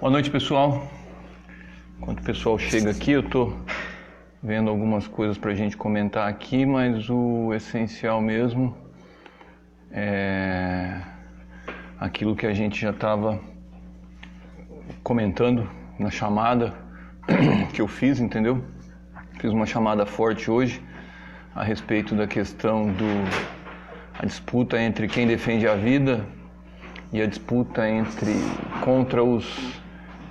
Boa noite, pessoal. Enquanto o pessoal chega aqui, eu estou vendo algumas coisas para a gente comentar aqui, mas o essencial mesmo é aquilo que a gente já estava comentando na chamada que eu fiz, entendeu? Fiz uma chamada forte hoje a respeito da questão a disputa entre quem defende a vida e a disputa contra os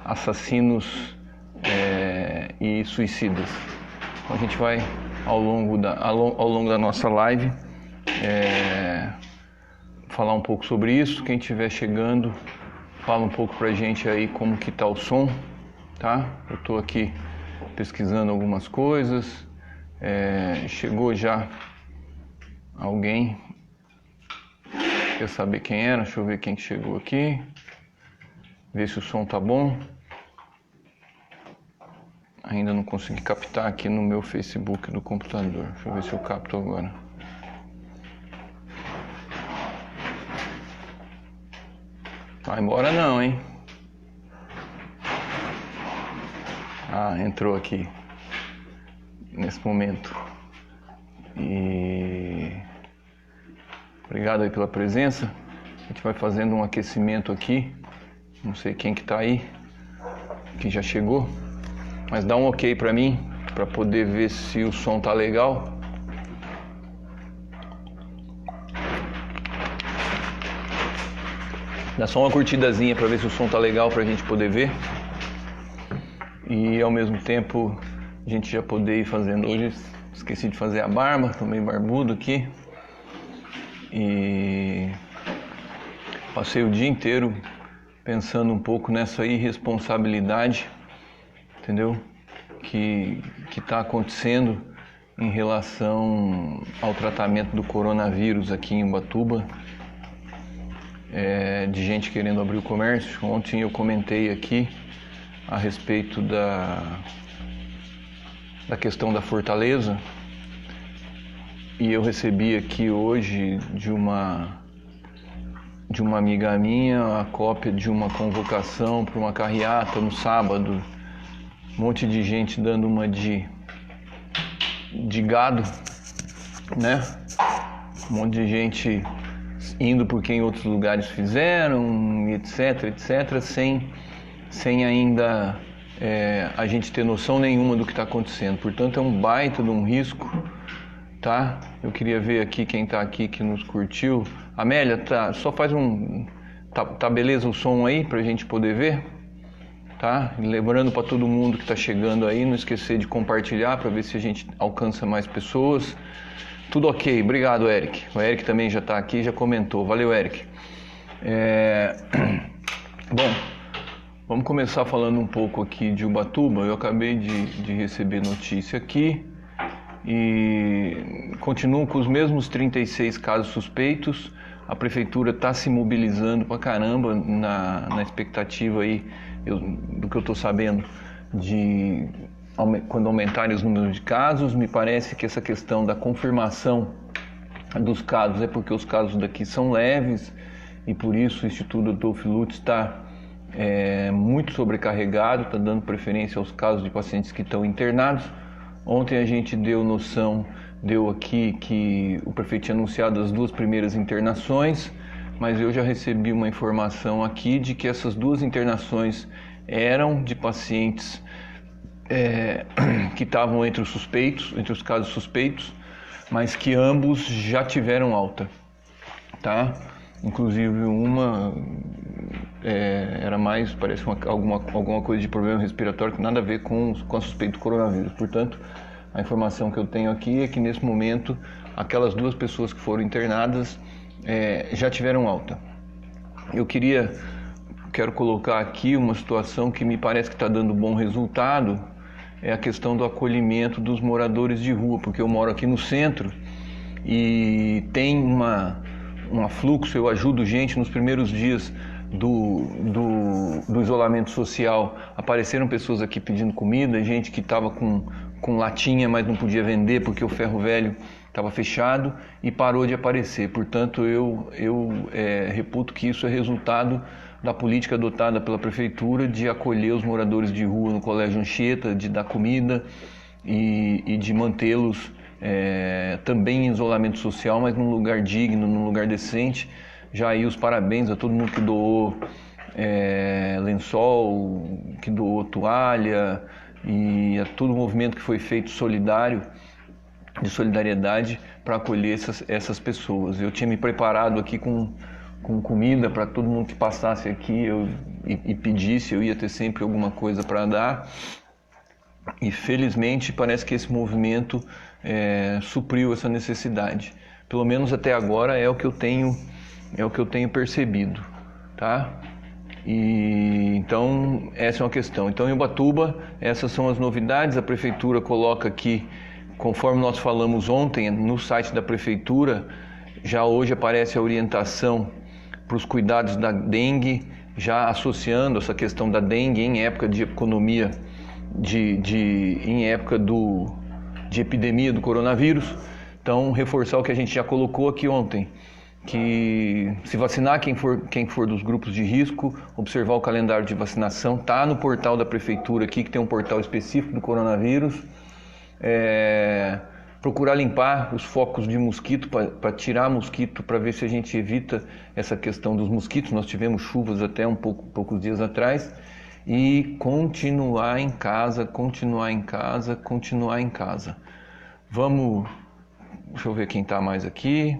assassinos e suicidas. Então a gente vai ao longo da nossa live falar um pouco sobre isso. Quem estiver chegando, fala um pouco pra gente aí como que tá o som, tá? Eu tô aqui pesquisando algumas coisas. Chegou já alguém. Quer saber quem era? Deixa eu ver quem que chegou aqui. Ver se o som tá bom. Ainda não consegui captar aqui no meu Facebook do computador. Deixa eu ver se eu capto agora. Vai embora não, hein? Ah, entrou aqui nesse momento. E obrigado aí pela presença. A gente vai fazendo um aquecimento aqui. Não sei quem que tá aí, que já chegou, mas dá um ok pra mim, pra poder ver se o som tá legal. Dá só uma curtidazinha pra ver se o som tá legal pra gente poder ver. E ao mesmo tempo a gente já poder ir fazendo. Hoje esqueci de fazer a barba, tô meio barbudo aqui. E passei o dia inteiro pensando um pouco nessa irresponsabilidade, entendeu? Que está acontecendo em relação ao tratamento do coronavírus aqui em Ubatuba, de gente querendo abrir o comércio. Ontem eu comentei aqui a respeito da questão da Fortaleza, e eu recebi aqui hoje de uma amiga minha a cópia de uma convocação para uma carreata no sábado. Um monte de gente dando uma de gado, né? Um monte de gente indo por quem outros lugares fizeram, etc, sem ainda a gente ter noção nenhuma do que está acontecendo. Portanto, é um baita de um risco, tá? Eu queria ver aqui quem está aqui que nos curtiu. Amélia, tá? Só faz tá beleza o som aí pra gente poder ver, tá? E lembrando para todo mundo que tá chegando aí, não esquecer de compartilhar para ver se a gente alcança mais pessoas. Tudo ok, obrigado, Eric. O Eric também já tá aqui, já comentou. Valeu, Eric. Bom, vamos começar falando um pouco aqui de Ubatuba. Eu acabei de receber notícia aqui e continuo com os mesmos 36 casos suspeitos. A prefeitura está se mobilizando pra caramba na expectativa aí, do que eu estou sabendo, de quando aumentarem os números de casos. Me parece que essa questão da confirmação dos casos é porque os casos daqui são leves e por isso o Instituto Adolfo Lutz está muito sobrecarregado, está dando preferência aos casos de pacientes que estão internados. Ontem a gente deu aqui que o prefeito tinha anunciado as 2 primeiras internações, mas eu já recebi uma informação aqui de que essas 2 internações eram de pacientes que estavam entre os casos suspeitos, mas que ambos já tiveram alta, tá? Inclusive uma era mais, parece alguma coisa de problema respiratório que nada a ver com a suspeita do coronavírus. Portanto, a informação que eu tenho aqui é que nesse momento aquelas 2 pessoas que foram internadas já tiveram alta. Eu quero colocar aqui uma situação que me parece que está dando bom resultado, é a questão do acolhimento dos moradores de rua, porque eu moro aqui no centro e tem um afluxo. Eu ajudo gente nos primeiros dias do isolamento social. Apareceram pessoas aqui pedindo comida, gente que estava com latinha, mas não podia vender porque o ferro velho estava fechado e parou de aparecer. Portanto, eu reputo que isso é resultado da política adotada pela prefeitura de acolher os moradores de rua no Colégio Anchieta, de dar comida e de mantê-los também em isolamento social, mas num lugar digno, num lugar decente. Já aí os parabéns a todo mundo que doou lençol, que doou toalha e a todo o movimento que foi feito solidário, de solidariedade para acolher essas pessoas. Eu tinha me preparado aqui com comida para todo mundo que passasse aqui e pedisse, eu ia ter sempre alguma coisa para dar. E felizmente parece que esse movimento supriu essa necessidade. Pelo menos até agora é o que eu tenho percebido, tá? E então essa é uma questão. Então em Ubatuba essas são as novidades. A prefeitura coloca aqui, conforme nós falamos ontem no site da prefeitura, já hoje aparece a orientação para os cuidados da dengue, já associando essa questão da dengue em época de economia, em época de epidemia do coronavírus. Então, reforçar o que a gente já colocou aqui ontem, que se vacinar quem for dos grupos de risco, observar o calendário de vacinação, tá no portal da prefeitura aqui, que tem um portal específico do coronavírus. Procurar limpar os focos de mosquito para tirar mosquito, para ver se a gente evita essa questão dos mosquitos. Nós tivemos chuvas até poucos dias atrás. E continuar em casa. Vamos, deixa eu ver quem está mais aqui.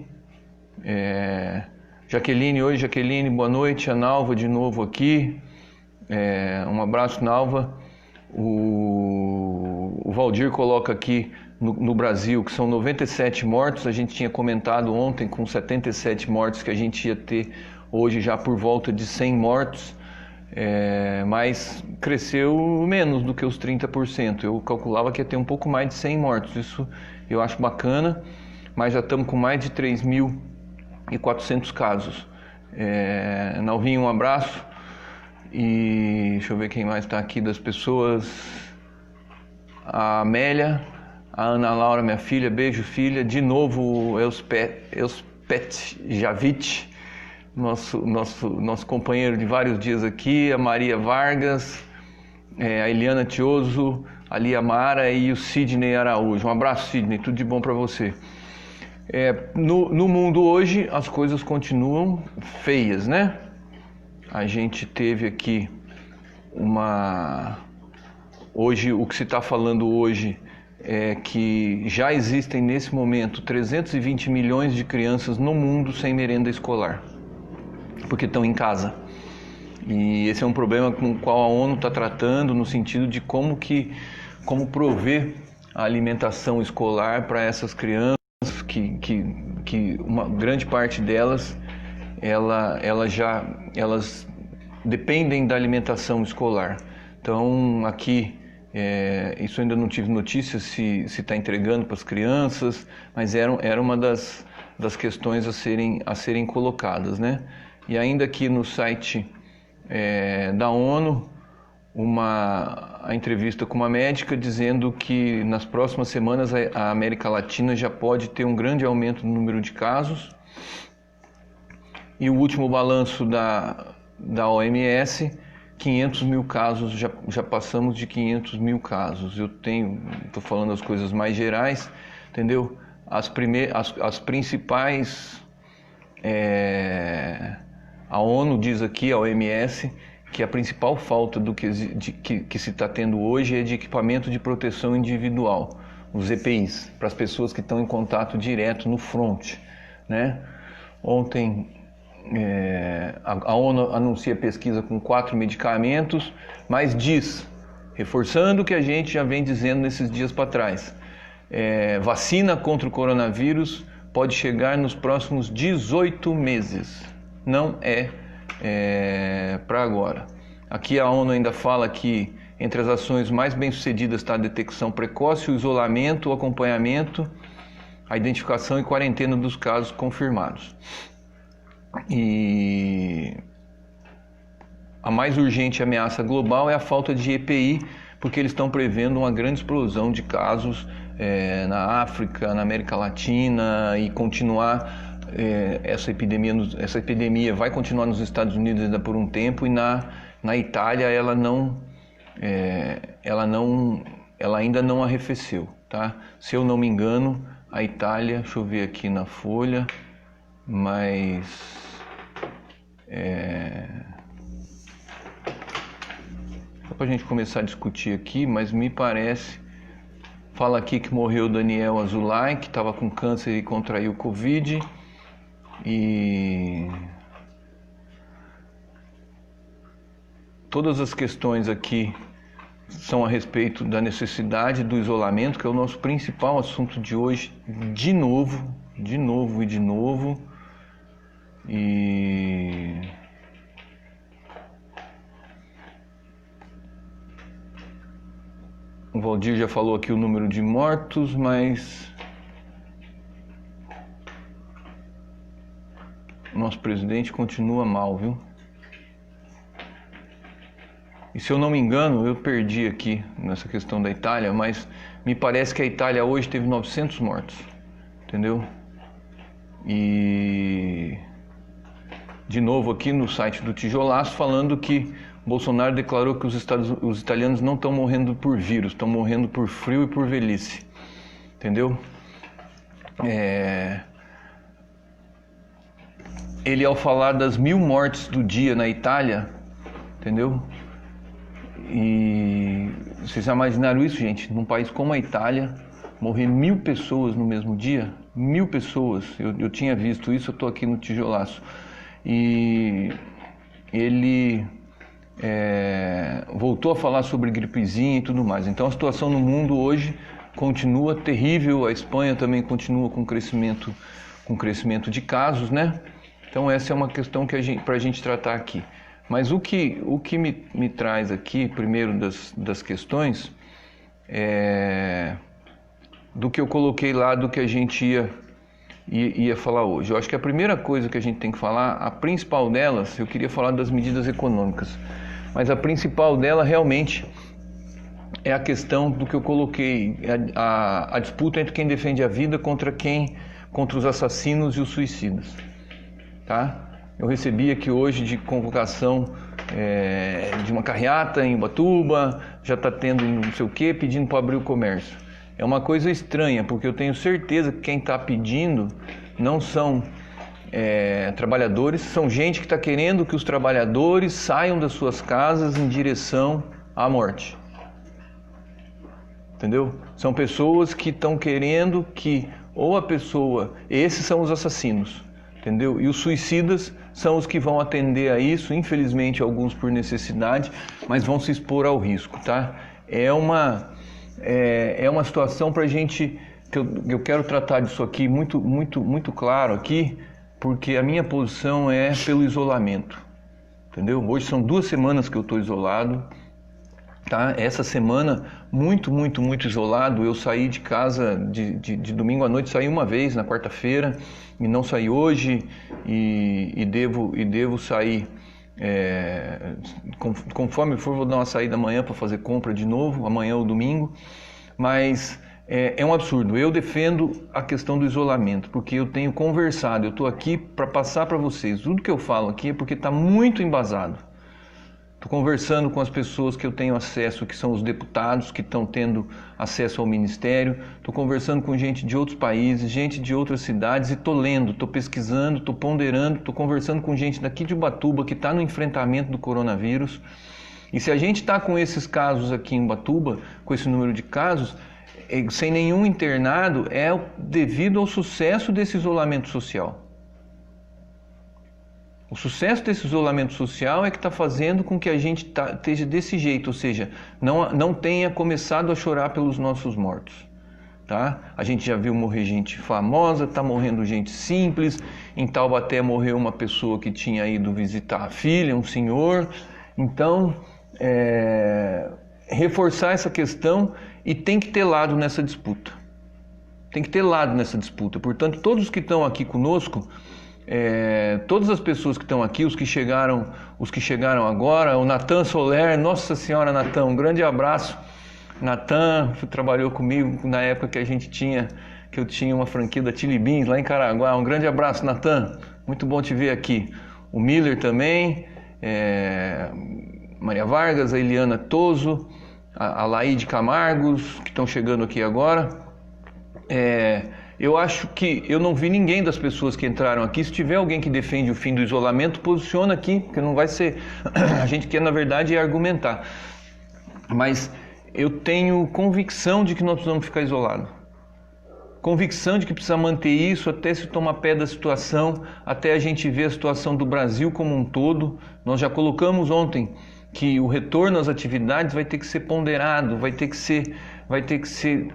Jaqueline, boa noite. A Nalva de novo aqui. Um abraço, Nalva. O Valdir coloca aqui no Brasil que são 97 mortos. A gente tinha comentado ontem com 77 mortos que a gente ia ter hoje já por volta de 100 mortos, mas cresceu menos do que os 30%. Eu calculava que ia ter um pouco mais de 100 mortos. Isso eu acho bacana, mas já estamos com mais de 3.400 casos. Nalvinho, um abraço. E deixa eu ver quem mais está aqui das pessoas. A Amélia, a Ana Laura, minha filha, beijo filha. De novo o Elspet Javit, nosso companheiro de vários dias aqui. A Maria Vargas, a Eliana Tioso, a Lia Mara e o Sidney Araújo. Um abraço, Sidney, tudo de bom para você. No mundo hoje as coisas continuam feias, né? A gente teve aqui hoje, o que se está falando hoje é que já existem nesse momento 320 milhões de crianças no mundo sem merenda escolar, porque estão em casa. E esse é um problema com o qual a ONU está tratando, no sentido de como prover a alimentação escolar para essas crianças, que uma grande parte delas elas dependem da alimentação escolar. Então aqui, isso ainda não tive notícia se está entregando para as crianças, mas era uma das questões a serem colocadas, né? E ainda aqui no site da ONU, a entrevista com uma médica dizendo que nas próximas semanas a América Latina já pode ter um grande aumento no número de casos. E o último balanço da OMS, 500 mil casos, já passamos de 500 mil casos. Estou falando as coisas mais gerais, entendeu? As principais, a ONU diz aqui, a OMS, que a principal falta que se está tendo hoje é de equipamento de proteção individual, os EPIs, para as pessoas que estão em contato direto no front, né? Ontem a ONU anuncia pesquisa com 4 medicamentos, mas diz, reforçando o que a gente já vem dizendo nesses dias para trás, vacina contra o coronavírus pode chegar nos próximos 18 meses, não para agora. Aqui a ONU ainda fala que entre as ações mais bem-sucedidas está a detecção precoce, o isolamento, o acompanhamento, a identificação e quarentena dos casos confirmados. E a mais urgente ameaça global é a falta de EPI, porque eles estão prevendo uma grande explosão de casos na África, na América Latina, e continuar essa epidemia vai continuar nos Estados Unidos ainda por um tempo, e na Itália ela ainda não arrefeceu, tá? Se eu não me engano, a Itália, deixa eu ver aqui na folha, mas só para a gente começar a discutir aqui, mas me parece, fala aqui que morreu Daniel Azoulay, que estava com câncer e contraiu Covid, e todas as questões aqui são a respeito da necessidade do isolamento, que é o nosso principal assunto de hoje, de novo. E o Valdir já falou aqui o número de mortos, mas o nosso presidente continua mal, viu? E se eu não me engano, eu perdi aqui nessa questão da Itália, mas me parece que a Itália hoje teve 900 mortos, entendeu? E de novo aqui no site do Tijolaço falando que Bolsonaro declarou que os italianos não estão morrendo por vírus, estão morrendo por frio e por velhice, entendeu? Ele, ao falar das 1000 mortes do dia na Itália, entendeu? E vocês já imaginaram isso, gente? Num país como a Itália, morrer 1000 pessoas no mesmo dia? 1000 pessoas, eu tinha visto isso, eu estou aqui no Tijolaço. E ele voltou a falar sobre gripezinha e tudo mais. Então a situação no mundo hoje continua terrível, a Espanha também continua com crescimento de casos, né? Então essa é uma questão para a gente tratar aqui. Mas o que me traz aqui, primeiro das questões, do que eu coloquei lá, do que a gente ia falar hoje. Eu acho que a primeira coisa que a gente tem que falar, a principal delas, eu queria falar das medidas econômicas, mas a principal dela realmente é a questão do que eu coloquei, a disputa entre quem defende a vida contra os assassinos e os suicidas, tá? Eu recebi aqui hoje de convocação de uma carreata em Ubatuba, já está tendo não sei o que, pedindo para abrir o comércio. É uma coisa estranha, porque eu tenho certeza que quem está pedindo não são trabalhadores, são gente que está querendo que os trabalhadores saiam das suas casas em direção à morte. Entendeu? São pessoas que estão querendo que, ou a pessoa, esses são os assassinos, entendeu? E os suicidas são os que vão atender a isso, infelizmente alguns por necessidade, mas vão se expor ao risco, tá? É uma situação para a gente, que eu quero tratar disso aqui muito claro aqui, porque a minha posição é pelo isolamento, entendeu? Hoje são 2 semanas que eu estou isolado, tá? Essa semana, muito isolado. Eu saí de casa de domingo à noite, saí uma vez na quarta-feira e não saí hoje, e devo sair, conforme for, vou dar uma saída amanhã para fazer compra de novo, amanhã ou domingo, mas é um absurdo. Eu defendo a questão do isolamento, porque eu tenho conversado, eu estou aqui para passar para vocês, tudo que eu falo aqui é porque está muito embasado. Estou conversando com as pessoas que eu tenho acesso, que são os deputados que estão tendo acesso ao ministério. Estou conversando com gente de outros países, gente de outras cidades, e estou lendo, estou pesquisando, estou ponderando, estou conversando com gente daqui de Ubatuba que está no enfrentamento do coronavírus. E se a gente está com esses casos aqui em Ubatuba, com esse número de casos, sem nenhum internado, é devido ao sucesso desse isolamento social. O sucesso desse isolamento social é que está fazendo com que a gente esteja desse jeito, ou seja, não tenha começado a chorar pelos nossos mortos. Tá? A gente já viu morrer gente famosa, está morrendo gente simples. Em Taubaté morreu uma pessoa que tinha ido visitar a filha, um senhor. Então, reforçar essa questão, e tem que ter lado nessa disputa. Tem que ter lado nessa disputa. Portanto, todos que estão aqui conosco, todas as pessoas que estão aqui, os que chegaram agora, o Natan Soler, Nossa Senhora Natan, um grande abraço. Natan trabalhou comigo na época que eu tinha uma franquia da Chili Beans lá em Caraguá. Um grande abraço, Natan. Muito bom te ver aqui. O Miller também, Maria Vargas, a Eliana Toso, a Laide Camargos, que estão chegando aqui agora. Eu acho que eu não vi ninguém das pessoas que entraram aqui. Se tiver alguém que defende o fim do isolamento, posiciona aqui, porque não vai ser... A gente quer, na verdade, argumentar. Mas eu tenho convicção de que nós precisamos ficar isolados. Convicção de que precisa manter isso até se tomar pé da situação, até a gente ver a situação do Brasil como um todo. Nós já colocamos ontem que o retorno às atividades vai ter que ser ponderado, vai ter que ser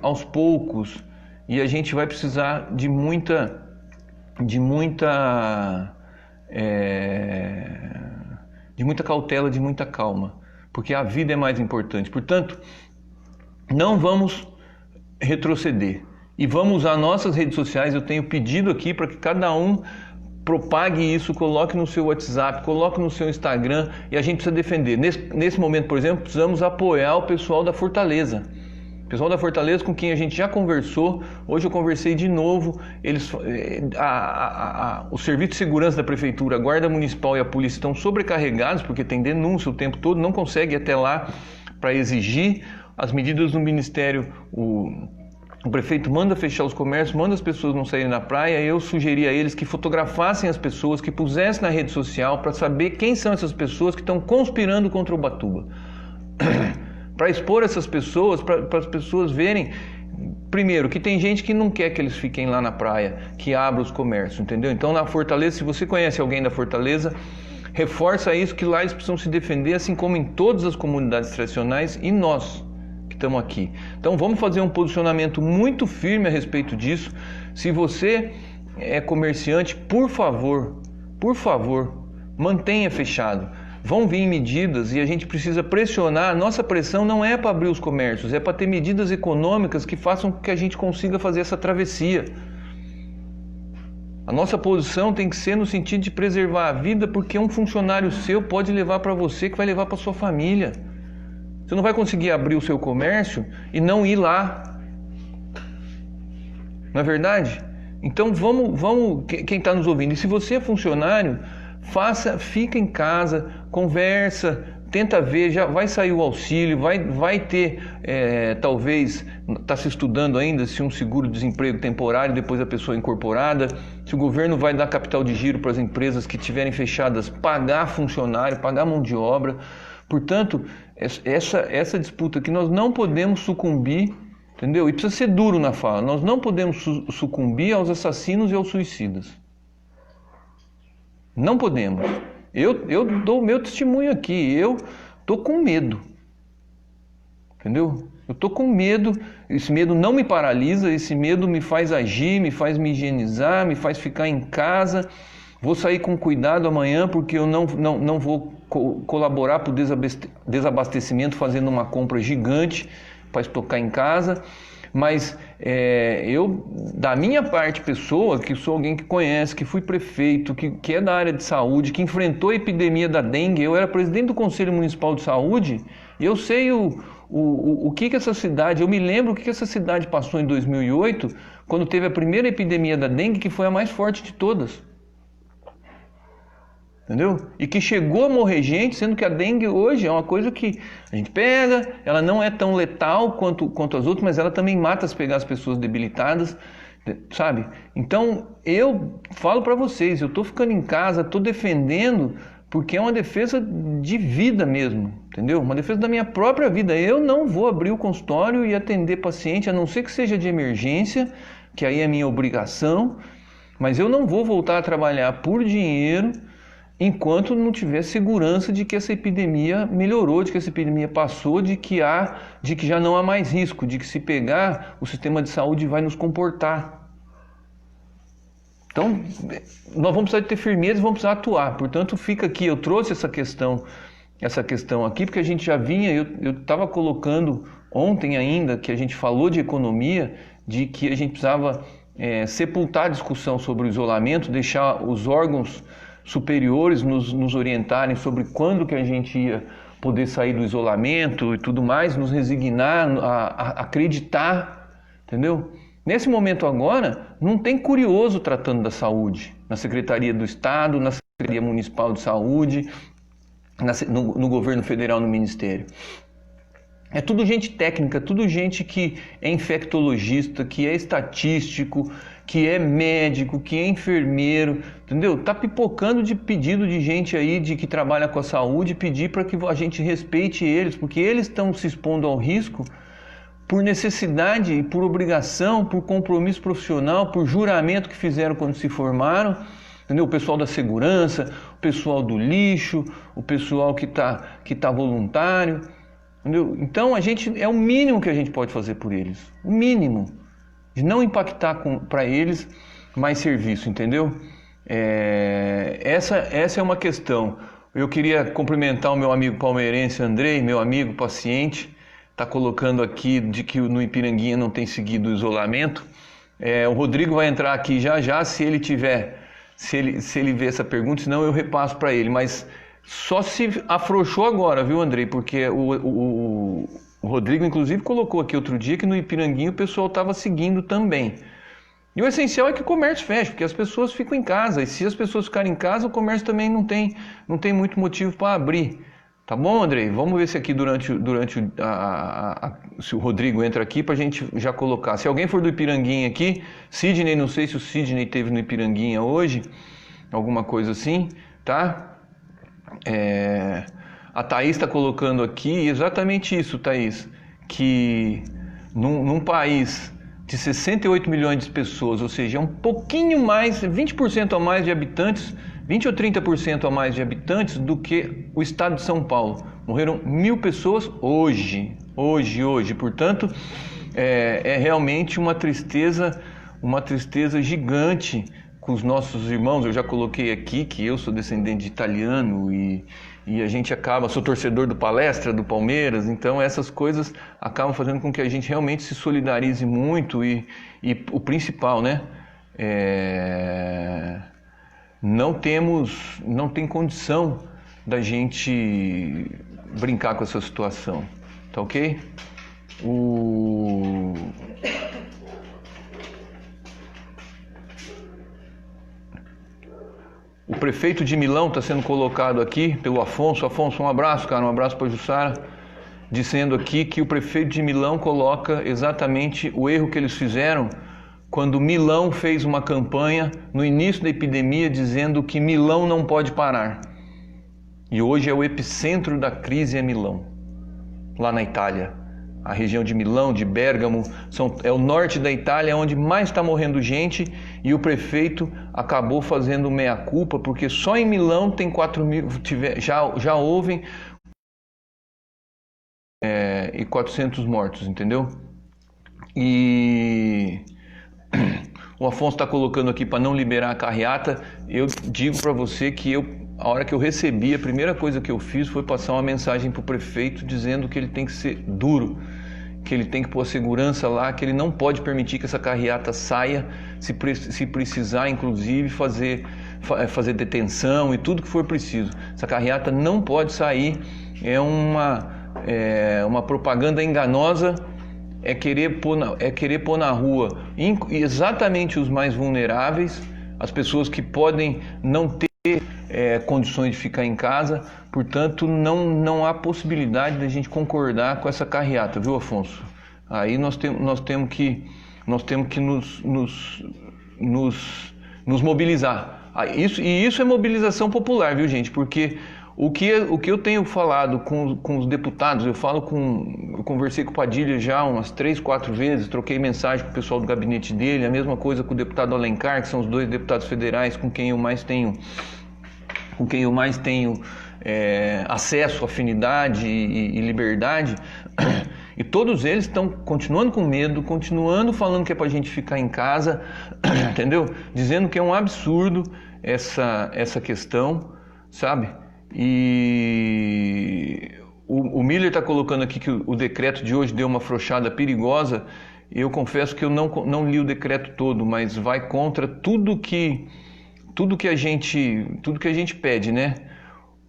aos poucos, e a gente vai precisar de muita cautela, de muita calma, porque a vida é mais importante. Portanto, não vamos retroceder. E vamos usar nossas redes sociais. Eu tenho pedido aqui para que cada um propague isso, coloque no seu WhatsApp, coloque no seu Instagram, e a gente precisa defender. Nesse momento, por exemplo, precisamos apoiar o pessoal da Fortaleza. O pessoal da Fortaleza, com quem a gente já conversou, hoje eu conversei de novo. O Serviço de Segurança da Prefeitura, a Guarda Municipal e a Polícia estão sobrecarregados, porque tem denúncia o tempo todo, não consegue ir até lá para exigir as medidas do Ministério. O prefeito manda fechar os comércios, manda as pessoas não saírem na praia. Eu sugeri a eles que fotografassem as pessoas, que pusessem na rede social para saber quem são essas pessoas que estão conspirando contra o Ubatuba. Para expor essas pessoas, para as pessoas verem, primeiro, que tem gente que não quer que eles fiquem lá na praia, que abra os comércios, entendeu? Então, na Fortaleza, se você conhece alguém da Fortaleza, reforça isso, que lá eles precisam se defender, assim como em todas as comunidades tradicionais, e nós que estamos aqui. Então, vamos fazer um posicionamento muito firme a respeito disso. Se você é comerciante, por favor, mantenha fechado. Vão vir medidas e a gente precisa pressionar. A nossa pressão não é para abrir os comércios, é para ter medidas econômicas que façam com que a gente consiga fazer essa travessia. A nossa posição tem que ser no sentido de preservar a vida, porque um funcionário seu pode levar para você, que vai levar para sua família. Você não vai conseguir abrir o seu comércio e não ir lá. Não é verdade? Então vamos, quem está nos ouvindo, e se você é funcionário, fica em casa, conversa, tenta ver, já vai sair o auxílio, vai ter, talvez, está se estudando ainda se um seguro-desemprego temporário, depois a pessoa incorporada, se o governo vai dar capital de giro para as empresas que estiverem fechadas, pagar funcionário, pagar mão de obra. Portanto, essa disputa que nós não podemos sucumbir, entendeu? E precisa ser duro na fala, nós não podemos sucumbir aos assassinos e aos suicidas. Não podemos. Eu dou o meu testemunho aqui. Eu estou com medo. Entendeu? Eu estou com medo. Esse medo não me paralisa. Esse medo me faz agir, me faz me higienizar, me faz ficar em casa. Vou sair com cuidado amanhã, porque eu não vou colaborar para o desabastecimento fazendo uma compra gigante para estocar em casa. Mas eu, da minha parte, pessoa, que sou alguém que conhece, que fui prefeito, que é da área de saúde, que enfrentou a epidemia da dengue, eu era presidente do Conselho Municipal de Saúde, e eu sei o que essa cidade, eu me lembro o que essa cidade passou em 2008, quando teve a primeira epidemia da dengue, que foi a mais forte de todas. Entendeu? E que chegou a morrer gente, sendo que a dengue hoje é uma coisa que a gente pega, ela não é tão letal quanto as outras, mas ela também mata se pegar as pessoas debilitadas, sabe? Então, eu falo para vocês, eu estou ficando em casa, estou defendendo, porque é uma defesa de vida mesmo, entendeu? Uma defesa da minha própria vida. Eu não vou abrir o consultório e atender paciente, a não ser que seja de emergência, que aí é minha obrigação, mas eu não vou voltar a trabalhar por dinheiro, enquanto não tiver segurança de que essa epidemia melhorou, de que essa epidemia passou, de que já não há mais risco, de que se pegar, o sistema de saúde vai nos comportar. Então, nós vamos precisar de ter firmeza e vamos precisar atuar. Portanto, fica aqui, eu trouxe essa questão aqui, porque a gente já vinha, eu estava colocando ontem ainda, que a gente falou de economia, de que a gente precisava sepultar a discussão sobre o isolamento, deixar os órgãos superiores nos orientarem sobre quando que a gente ia poder sair do isolamento e tudo mais, nos resignar a acreditar, entendeu? Nesse momento agora, não tem curioso tratando da saúde, na Secretaria do Estado, na Secretaria Municipal de Saúde, no governo federal, no Ministério. É tudo gente técnica, tudo gente que é infectologista, que é estatístico, que é médico, que é enfermeiro, entendeu? Tá pipocando de pedido de gente aí que trabalha com a saúde, pedir para que a gente respeite eles, porque eles estão se expondo ao risco por necessidade, por obrigação, por compromisso profissional, por juramento que fizeram quando se formaram, entendeu? O pessoal da segurança, o pessoal do lixo, o pessoal que tá voluntário, entendeu? Então é o mínimo que a gente pode fazer por eles, o mínimo, de não impactar para eles mais serviço, entendeu? Essa é uma questão. Eu queria cumprimentar o meu amigo palmeirense Andrei, meu amigo paciente, está colocando aqui de que no Ipiranguinha não tem seguido o isolamento. O Rodrigo vai entrar aqui já, se ele ver essa pergunta, senão eu repasso para ele, mas só se afrouxou agora, viu, Andrei? Porque o Rodrigo, inclusive, colocou aqui outro dia que no Ipiranguinha o pessoal estava seguindo também. E o essencial é que o comércio feche, porque as pessoas ficam em casa. E se as pessoas ficarem em casa, o comércio também não tem muito motivo para abrir. Tá bom, Andrei? Vamos ver se aqui se o Rodrigo entra aqui para a gente já colocar. Se alguém for do Ipiranguinha aqui, Sidney, não sei se o Sidney teve no Ipiranguinha hoje, alguma coisa assim, tá? A Thaís está colocando aqui exatamente isso, Thaís, que num país de 68 milhões de pessoas, ou seja, um pouquinho mais, 20% a mais de habitantes, 20 ou 30% a mais de habitantes do que o estado de São Paulo. Morreram 1.000 pessoas hoje. Portanto, é realmente uma tristeza gigante com os nossos irmãos. Eu já coloquei aqui que eu sou descendente de italiano e a gente sou torcedor do Palestra, do Palmeiras, então essas coisas acabam fazendo com que a gente realmente se solidarize muito e o principal, né? Não tem condição da gente brincar com essa situação, tá ok? O prefeito de Milão está sendo colocado aqui pelo Afonso. Afonso, um abraço, cara, um abraço para a Jussara, dizendo aqui que o prefeito de Milão coloca exatamente o erro que eles fizeram quando Milão fez uma campanha no início da epidemia dizendo que Milão não pode parar. E hoje é o epicentro da crise é Milão, lá na Itália. A região de Milão, de Bérgamo, é o norte da Itália onde mais está morrendo gente, e o prefeito acabou fazendo meia-culpa, porque só em Milão tem 4.000, já houve 400 mortos, entendeu? E o Afonso está colocando aqui para não liberar a carreata. Eu digo para você que a hora que eu recebi, a primeira coisa que eu fiz foi passar uma mensagem para o prefeito dizendo que ele tem que ser duro, que ele tem que pôr segurança lá, que ele não pode permitir que essa carreata saia, se precisar, inclusive, fazer detenção e tudo que for preciso. Essa carreata não pode sair, é uma propaganda enganosa, é querer pôr na rua exatamente os mais vulneráveis, as pessoas que podem não ter condições de ficar em casa. Portanto, não há possibilidade de a gente concordar com essa carreata, viu, Afonso? Aí nós temos que nos mobilizar. Isso é mobilização popular, viu, gente? Porque o que eu tenho falado com os deputados, eu conversei com o Padilha já umas 3, 4 vezes, troquei mensagem com o pessoal do gabinete dele, a mesma coisa com o deputado Alencar, que são os 2 deputados federais com quem eu mais tenho acesso, afinidade e liberdade, e todos eles estão continuando com medo, continuando falando que é pra gente ficar em casa, entendeu? Dizendo que é um absurdo essa questão, sabe? E o Miller está colocando aqui que o decreto de hoje deu uma afrouxada perigosa. Eu confesso que eu não li o decreto todo, mas vai contra tudo que a gente pede, né?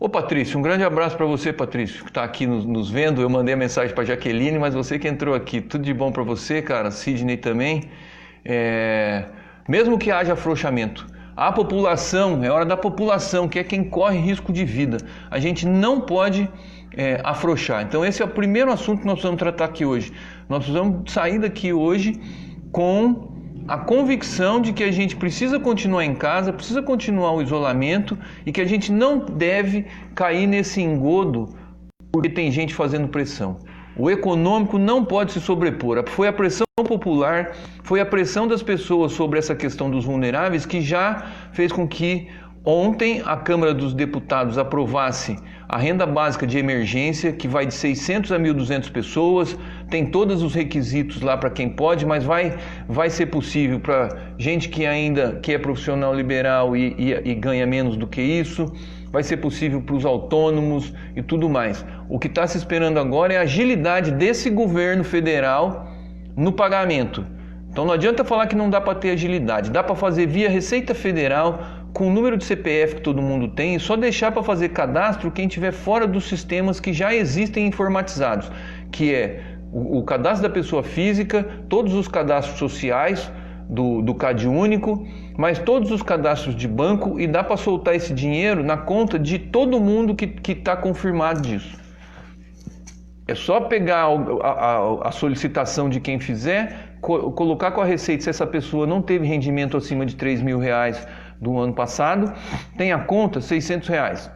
Ô Patrício, um grande abraço para você, Patrício, que está aqui nos vendo. Eu mandei a mensagem para Jaqueline, mas você que entrou aqui, tudo de bom para você, cara. Sidney também. Mesmo que haja afrouxamento, a população, é hora da população, que é quem corre risco de vida. A gente não pode afrouxar. Então esse é o primeiro assunto que nós vamos tratar aqui hoje. Nós vamos sair daqui hoje com a convicção de que a gente precisa continuar em casa, precisa continuar o isolamento e que a gente não deve cair nesse engodo porque tem gente fazendo pressão. O econômico não pode se sobrepor. Foi a pressão popular, foi a pressão das pessoas sobre essa questão dos vulneráveis que já fez com que ontem a Câmara dos Deputados aprovasse a renda básica de emergência, que vai de 600 a 1.200 pessoas, tem todos os requisitos lá para quem pode, mas vai ser possível para gente que é profissional liberal e ganha menos do que isso, vai ser possível para os autônomos e tudo mais. O que está se esperando agora é a agilidade desse governo federal no pagamento. Então não adianta falar que não dá para ter agilidade, dá para fazer via Receita Federal, com o número de CPF que todo mundo tem, e só deixar para fazer cadastro quem estiver fora dos sistemas que já existem informatizados, que é o cadastro da pessoa física, todos os cadastros sociais do CAD único, mas todos os cadastros de banco, e dá para soltar esse dinheiro na conta de todo mundo que está confirmado disso. É só pegar a solicitação de quem fizer, colocar com a Receita se essa pessoa não teve rendimento acima de R$3.000 do ano passado, tem a conta R$600.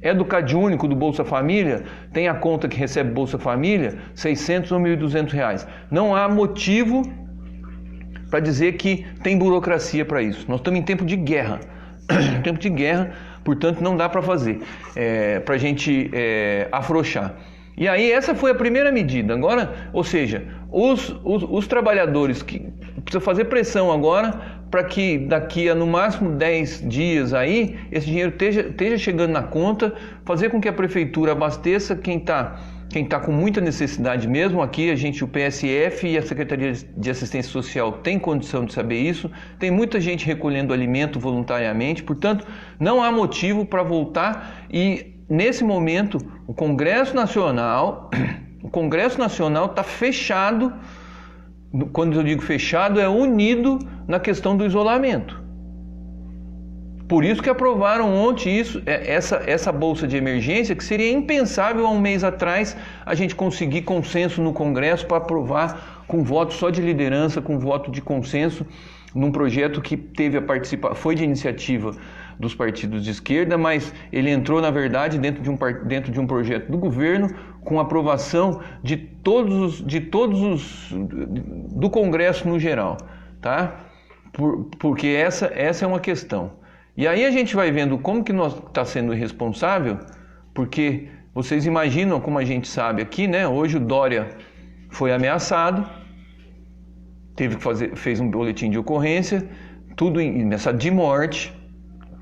É do CAD único do Bolsa Família, tem a conta que recebe Bolsa Família, R$600 ou R$1.200. Não há motivo para dizer que tem burocracia para isso. Nós estamos em tempo de guerra. Tempo de guerra, portanto não dá para fazer, para a gente afrouxar. E aí essa foi a primeira medida. Agora, ou seja, os trabalhadores que precisam fazer pressão agora para que daqui a no máximo 10 dias aí esse dinheiro esteja chegando na conta, fazer com que a prefeitura abasteça quem tá com muita necessidade mesmo. Aqui o PSF e a Secretaria de Assistência Social tem condição de saber isso. Tem muita gente recolhendo alimento voluntariamente, portanto não há motivo para voltar. E nesse momento o Congresso Nacional está fechado. Quando eu digo fechado, é unido na questão do isolamento. Por isso que aprovaram ontem essa bolsa de emergência, que seria impensável há um mês atrás a gente conseguir consenso no Congresso para aprovar com voto só de liderança, com voto de consenso, num projeto que teve foi de iniciativa dos partidos de esquerda, mas ele entrou, na verdade, dentro de um projeto do governo, com aprovação de todos do Congresso no geral, tá? Porque essa é uma questão. E aí a gente vai vendo como que nós está sendo irresponsável, porque vocês imaginam, como a gente sabe aqui, né? Hoje o Dória foi ameaçado, fez um boletim de ocorrência, tudo ameaçado de morte,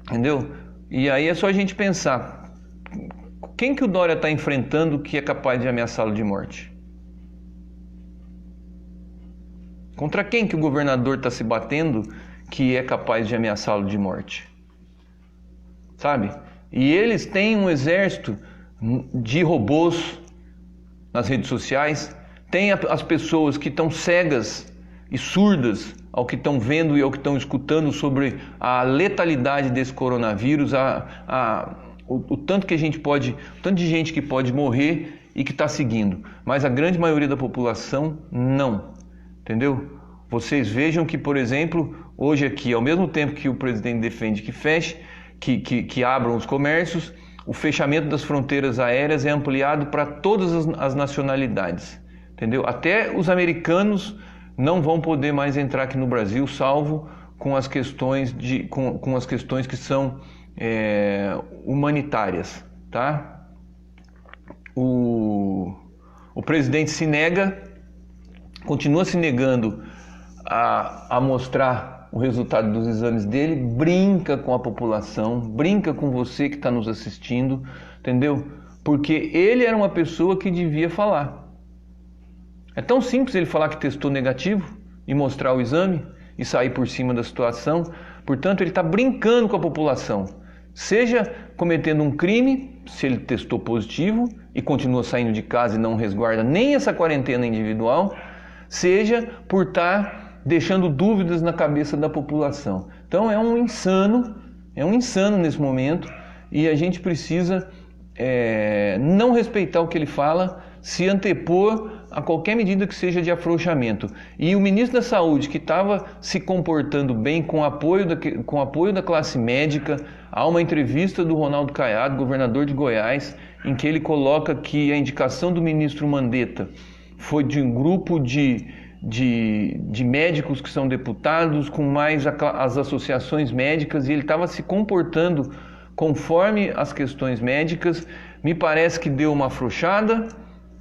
entendeu? E aí é só a gente pensar, quem que o Dória está enfrentando que é capaz de ameaçá-lo de morte? Contra quem que o governador está se batendo que é capaz de ameaçá-lo de morte? Sabe? E eles têm um exército de robôs nas redes sociais, tem as pessoas que estão cegas e surdas ao que estão vendo e ao que estão escutando sobre a letalidade desse coronavírus, o tanto que o tanto de gente que pode morrer e que está seguindo, mas a grande maioria da população não, entendeu? Vocês vejam que, por exemplo, hoje aqui, ao mesmo tempo que o presidente defende que feche, que abram os comércios, o fechamento das fronteiras aéreas é ampliado para todas as nacionalidades, entendeu? Até os americanos não vão poder mais entrar aqui no Brasil, salvo com as questões com as questões que são humanitárias, tá? O presidente continua se negando a mostrar o resultado dos exames dele, brinca com a população, brinca com você que está nos assistindo, entendeu? Porque ele era uma pessoa que devia falar. É tão simples ele falar que testou negativo e mostrar o exame e sair por cima da situação. Portanto, ele está brincando com a população. Seja cometendo um crime, se ele testou positivo e continua saindo de casa e não resguarda nem essa quarentena individual, seja por estar deixando dúvidas na cabeça da população. Então é um insano nesse momento, e a gente precisa não respeitar o que ele fala, se antepor a qualquer medida que seja de afrouxamento. E o ministro da Saúde, que estava se comportando bem com o apoio da classe médica, há uma entrevista do Ronaldo Caiado, governador de Goiás, em que ele coloca que a indicação do ministro Mandetta foi de um grupo de médicos que são deputados, com mais as associações médicas, e ele estava se comportando conforme as questões médicas. Me parece que deu uma afrouxada,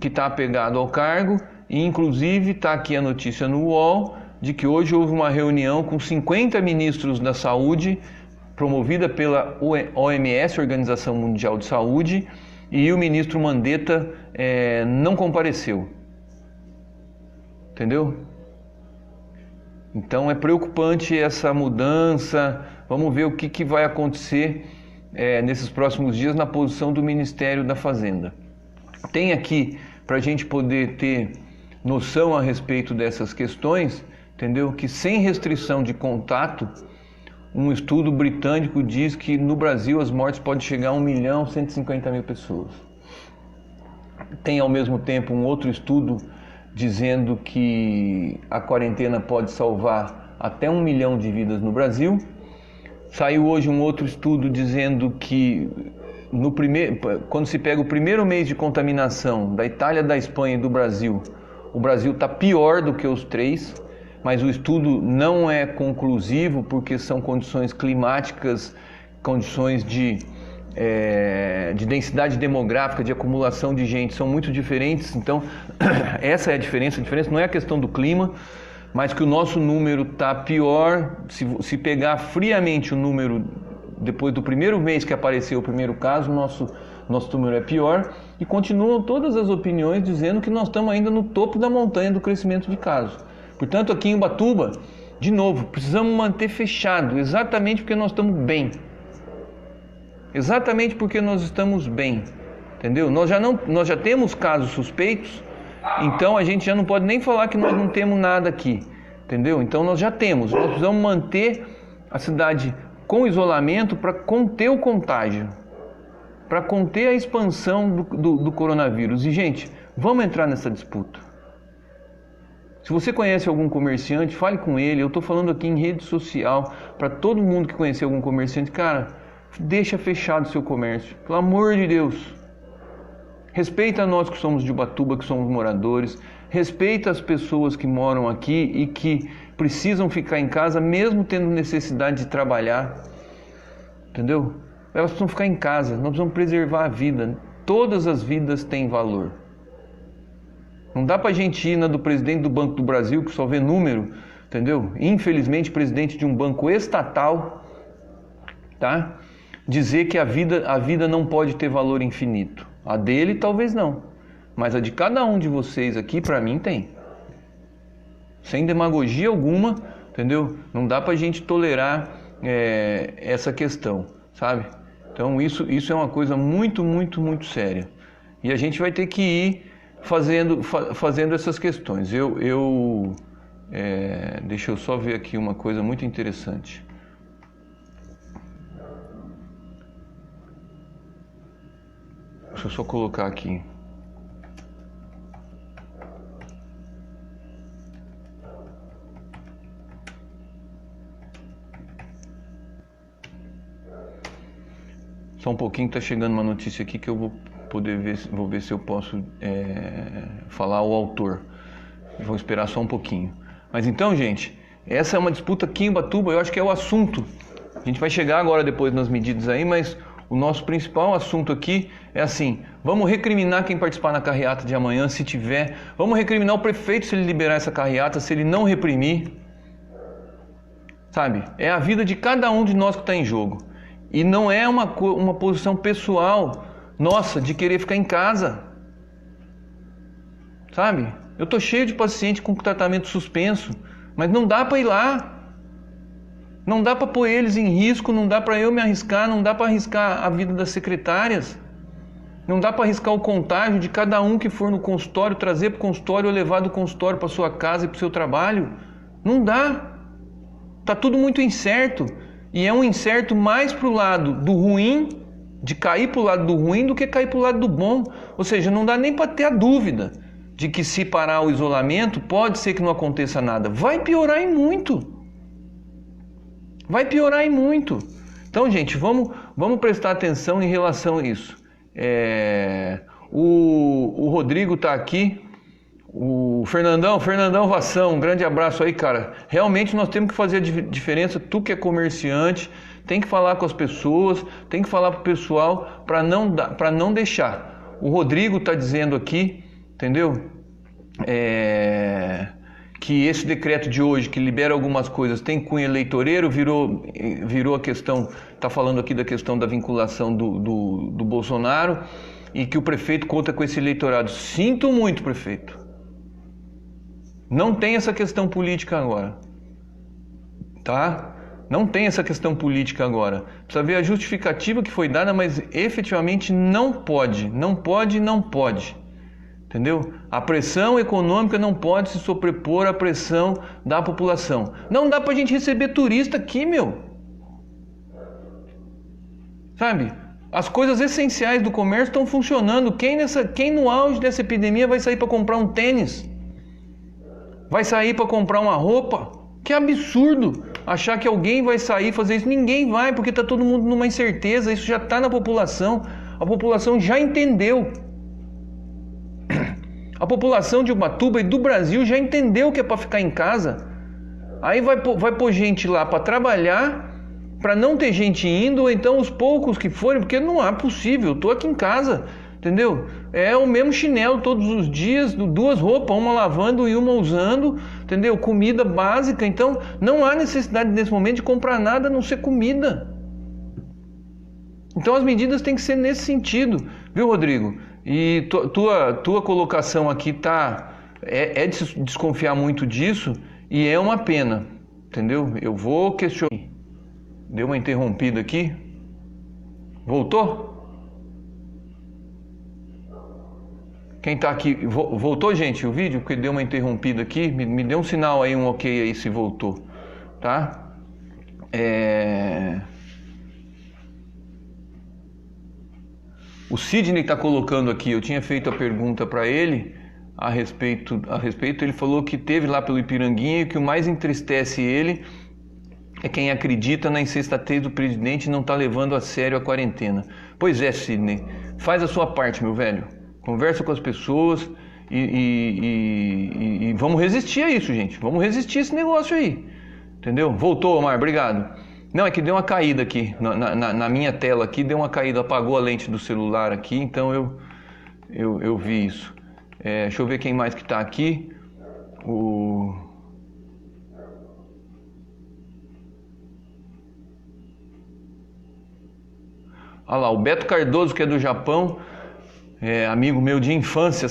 que está apegado ao cargo, e inclusive está aqui a notícia no UOL de que hoje houve uma reunião com 50 ministros da saúde, promovida pela OMS, Organização Mundial de Saúde, e o ministro Mandetta não compareceu. Entendeu? Então é preocupante essa mudança. Vamos ver o que vai acontecer nesses próximos dias na posição do Ministério da Fazenda. Tem aqui, para a gente poder ter noção a respeito dessas questões, entendeu? Que sem restrição de contato, um estudo britânico diz que no Brasil as mortes podem chegar a 1.150.000 pessoas. Tem ao mesmo tempo um outro estudo dizendo que a quarentena pode salvar até 1 milhão de vidas no Brasil. Saiu hoje um outro estudo dizendo que quando se pega o primeiro mês de contaminação da Itália, da Espanha e do Brasil, o Brasil está pior do que os 3, mas o estudo não é conclusivo porque são condições climáticas, condições de densidade demográfica, de acumulação de gente, são muito diferentes. Então essa é a diferença. A diferença não é a questão do clima, mas que o nosso número está pior. Se pegar friamente o número depois do primeiro mês que apareceu o primeiro caso, nosso número é pior, e continuam todas as opiniões dizendo que nós estamos ainda no topo da montanha do crescimento de casos. Portanto, aqui em Ubatuba, de novo, precisamos manter fechado, exatamente porque nós estamos bem. Exatamente porque nós estamos bem, entendeu? Nós já temos casos suspeitos, então a gente já não pode nem falar que nós não temos nada aqui, entendeu? Então nós já temos, nós precisamos manter a cidade com isolamento para conter o contágio, para conter a expansão do coronavírus. E, gente, vamos entrar nessa disputa. Se você conhece algum comerciante, fale com ele. Eu estou falando aqui em rede social, para todo mundo que conhecer algum comerciante, cara, deixa fechado o seu comércio, pelo amor de Deus. Respeita nós que somos de Ubatuba, que somos moradores, respeita as pessoas que moram aqui e que precisam ficar em casa mesmo tendo necessidade de trabalhar, entendeu? Elas precisam ficar em casa, nós precisamos preservar a vida. Todas as vidas têm valor. Não dá pra gente ir na do presidente do Banco do Brasil, que só vê número, entendeu? Infelizmente, presidente de um banco estatal, tá? Dizer que a vida não pode ter valor infinito. A dele talvez não, mas a de cada um de vocês aqui, pra mim, tem. Sem demagogia alguma, entendeu? Não dá pra gente tolerar essa questão, sabe? Então isso é uma coisa muito, muito, muito séria. E a gente vai ter que ir fazendo essas questões. Deixa eu só ver aqui uma coisa muito interessante. Deixa eu só colocar aqui. Só um pouquinho, está chegando uma notícia aqui que eu vou poder ver, vou ver se eu posso falar o autor. Vou esperar só um pouquinho. Mas então, gente, essa é uma disputa aqui em Ubatuba, eu acho que é o assunto. A gente vai chegar agora depois nas medidas aí, mas o nosso principal assunto aqui é assim: vamos recriminar quem participar na carreata de amanhã, se tiver. Vamos recriminar o prefeito se ele liberar essa carreata, se ele não reprimir. Sabe? É a vida de cada um de nós que está em jogo. E não é uma posição pessoal nossa de querer ficar em casa. Sabe? Eu tô cheio de paciente com tratamento suspenso, mas não dá para ir lá. Não dá para pôr eles em risco, não dá para eu me arriscar, não dá para arriscar a vida das secretárias. Não dá para arriscar o contágio de cada um que for no consultório, trazer para o consultório ou levar do consultório para sua casa e para o seu trabalho. Não dá. Tá tudo muito incerto. E é um incerto mais para o lado do ruim, de cair para o lado do ruim, do que cair para o lado do bom. Ou seja, não dá nem para ter a dúvida de que se parar o isolamento, pode ser que não aconteça nada. Vai piorar e muito. Vai piorar e muito. Então, gente, vamos prestar atenção em relação a isso. O Rodrigo está aqui, o Fernandão Vação, um grande abraço aí, cara. Realmente nós temos que fazer a diferença. Tu que é comerciante, tem que falar com as pessoas, tem que falar para o pessoal para não deixar. O Rodrigo está dizendo aqui, entendeu? Que esse decreto de hoje, que libera algumas coisas, tem cunho eleitoreiro, virou a questão, está falando aqui da questão da vinculação do Bolsonaro, e que o prefeito conta com esse eleitorado. Sinto muito, prefeito. Não tem essa questão política agora. Tá? Não tem essa questão política agora. Precisa ver a justificativa que foi dada, mas efetivamente não pode. Não pode. Entendeu? A pressão econômica não pode se sobrepor à pressão da população. Não dá pra gente receber turista aqui, meu. Sabe? As coisas essenciais do comércio estão funcionando. Quem no auge dessa epidemia vai sair para comprar um tênis? Vai sair para comprar uma roupa? Que absurdo achar que alguém vai sair e fazer isso. Ninguém vai, porque está todo mundo numa incerteza. Isso já está na população. A população já entendeu. A população de Ubatuba e do Brasil já entendeu que é para ficar em casa. Aí vai pôr gente lá para trabalhar, para não ter gente indo, ou então os poucos que forem, porque não é possível. Eu estou aqui em casa, entendeu? É o mesmo chinelo todos os dias, duas roupas, uma lavando e uma usando, entendeu? Comida básica. Então não há necessidade nesse momento de comprar nada a não ser comida. Então as medidas têm que ser nesse sentido, viu, Rodrigo? E tua colocação aqui é de desconfiar muito disso, e é uma pena, entendeu? Eu vou questionar. Deu uma interrompida aqui. Voltou? Quem tá aqui, voltou, gente, o vídeo? Porque deu uma interrompida aqui. Me dê um sinal aí, um ok aí se voltou, tá? O Sidney está colocando aqui, eu tinha feito a pergunta para ele a respeito, ele falou que teve lá pelo Ipiranguinha e que o mais entristece ele é quem acredita na insensatez do presidente e não está levando a sério a quarentena. Pois é, Sidney, faz a sua parte, meu velho. Conversa com as pessoas e vamos resistir a isso, gente. Vamos resistir a esse negócio aí, entendeu? Voltou, Omar, obrigado. Não, é que deu uma caída aqui, na minha tela aqui, deu uma caída, apagou a lente do celular aqui, então eu vi isso. Deixa eu ver quem mais que está aqui. Olha lá, o Beto Cardoso, que é do Japão, amigo meu de infância,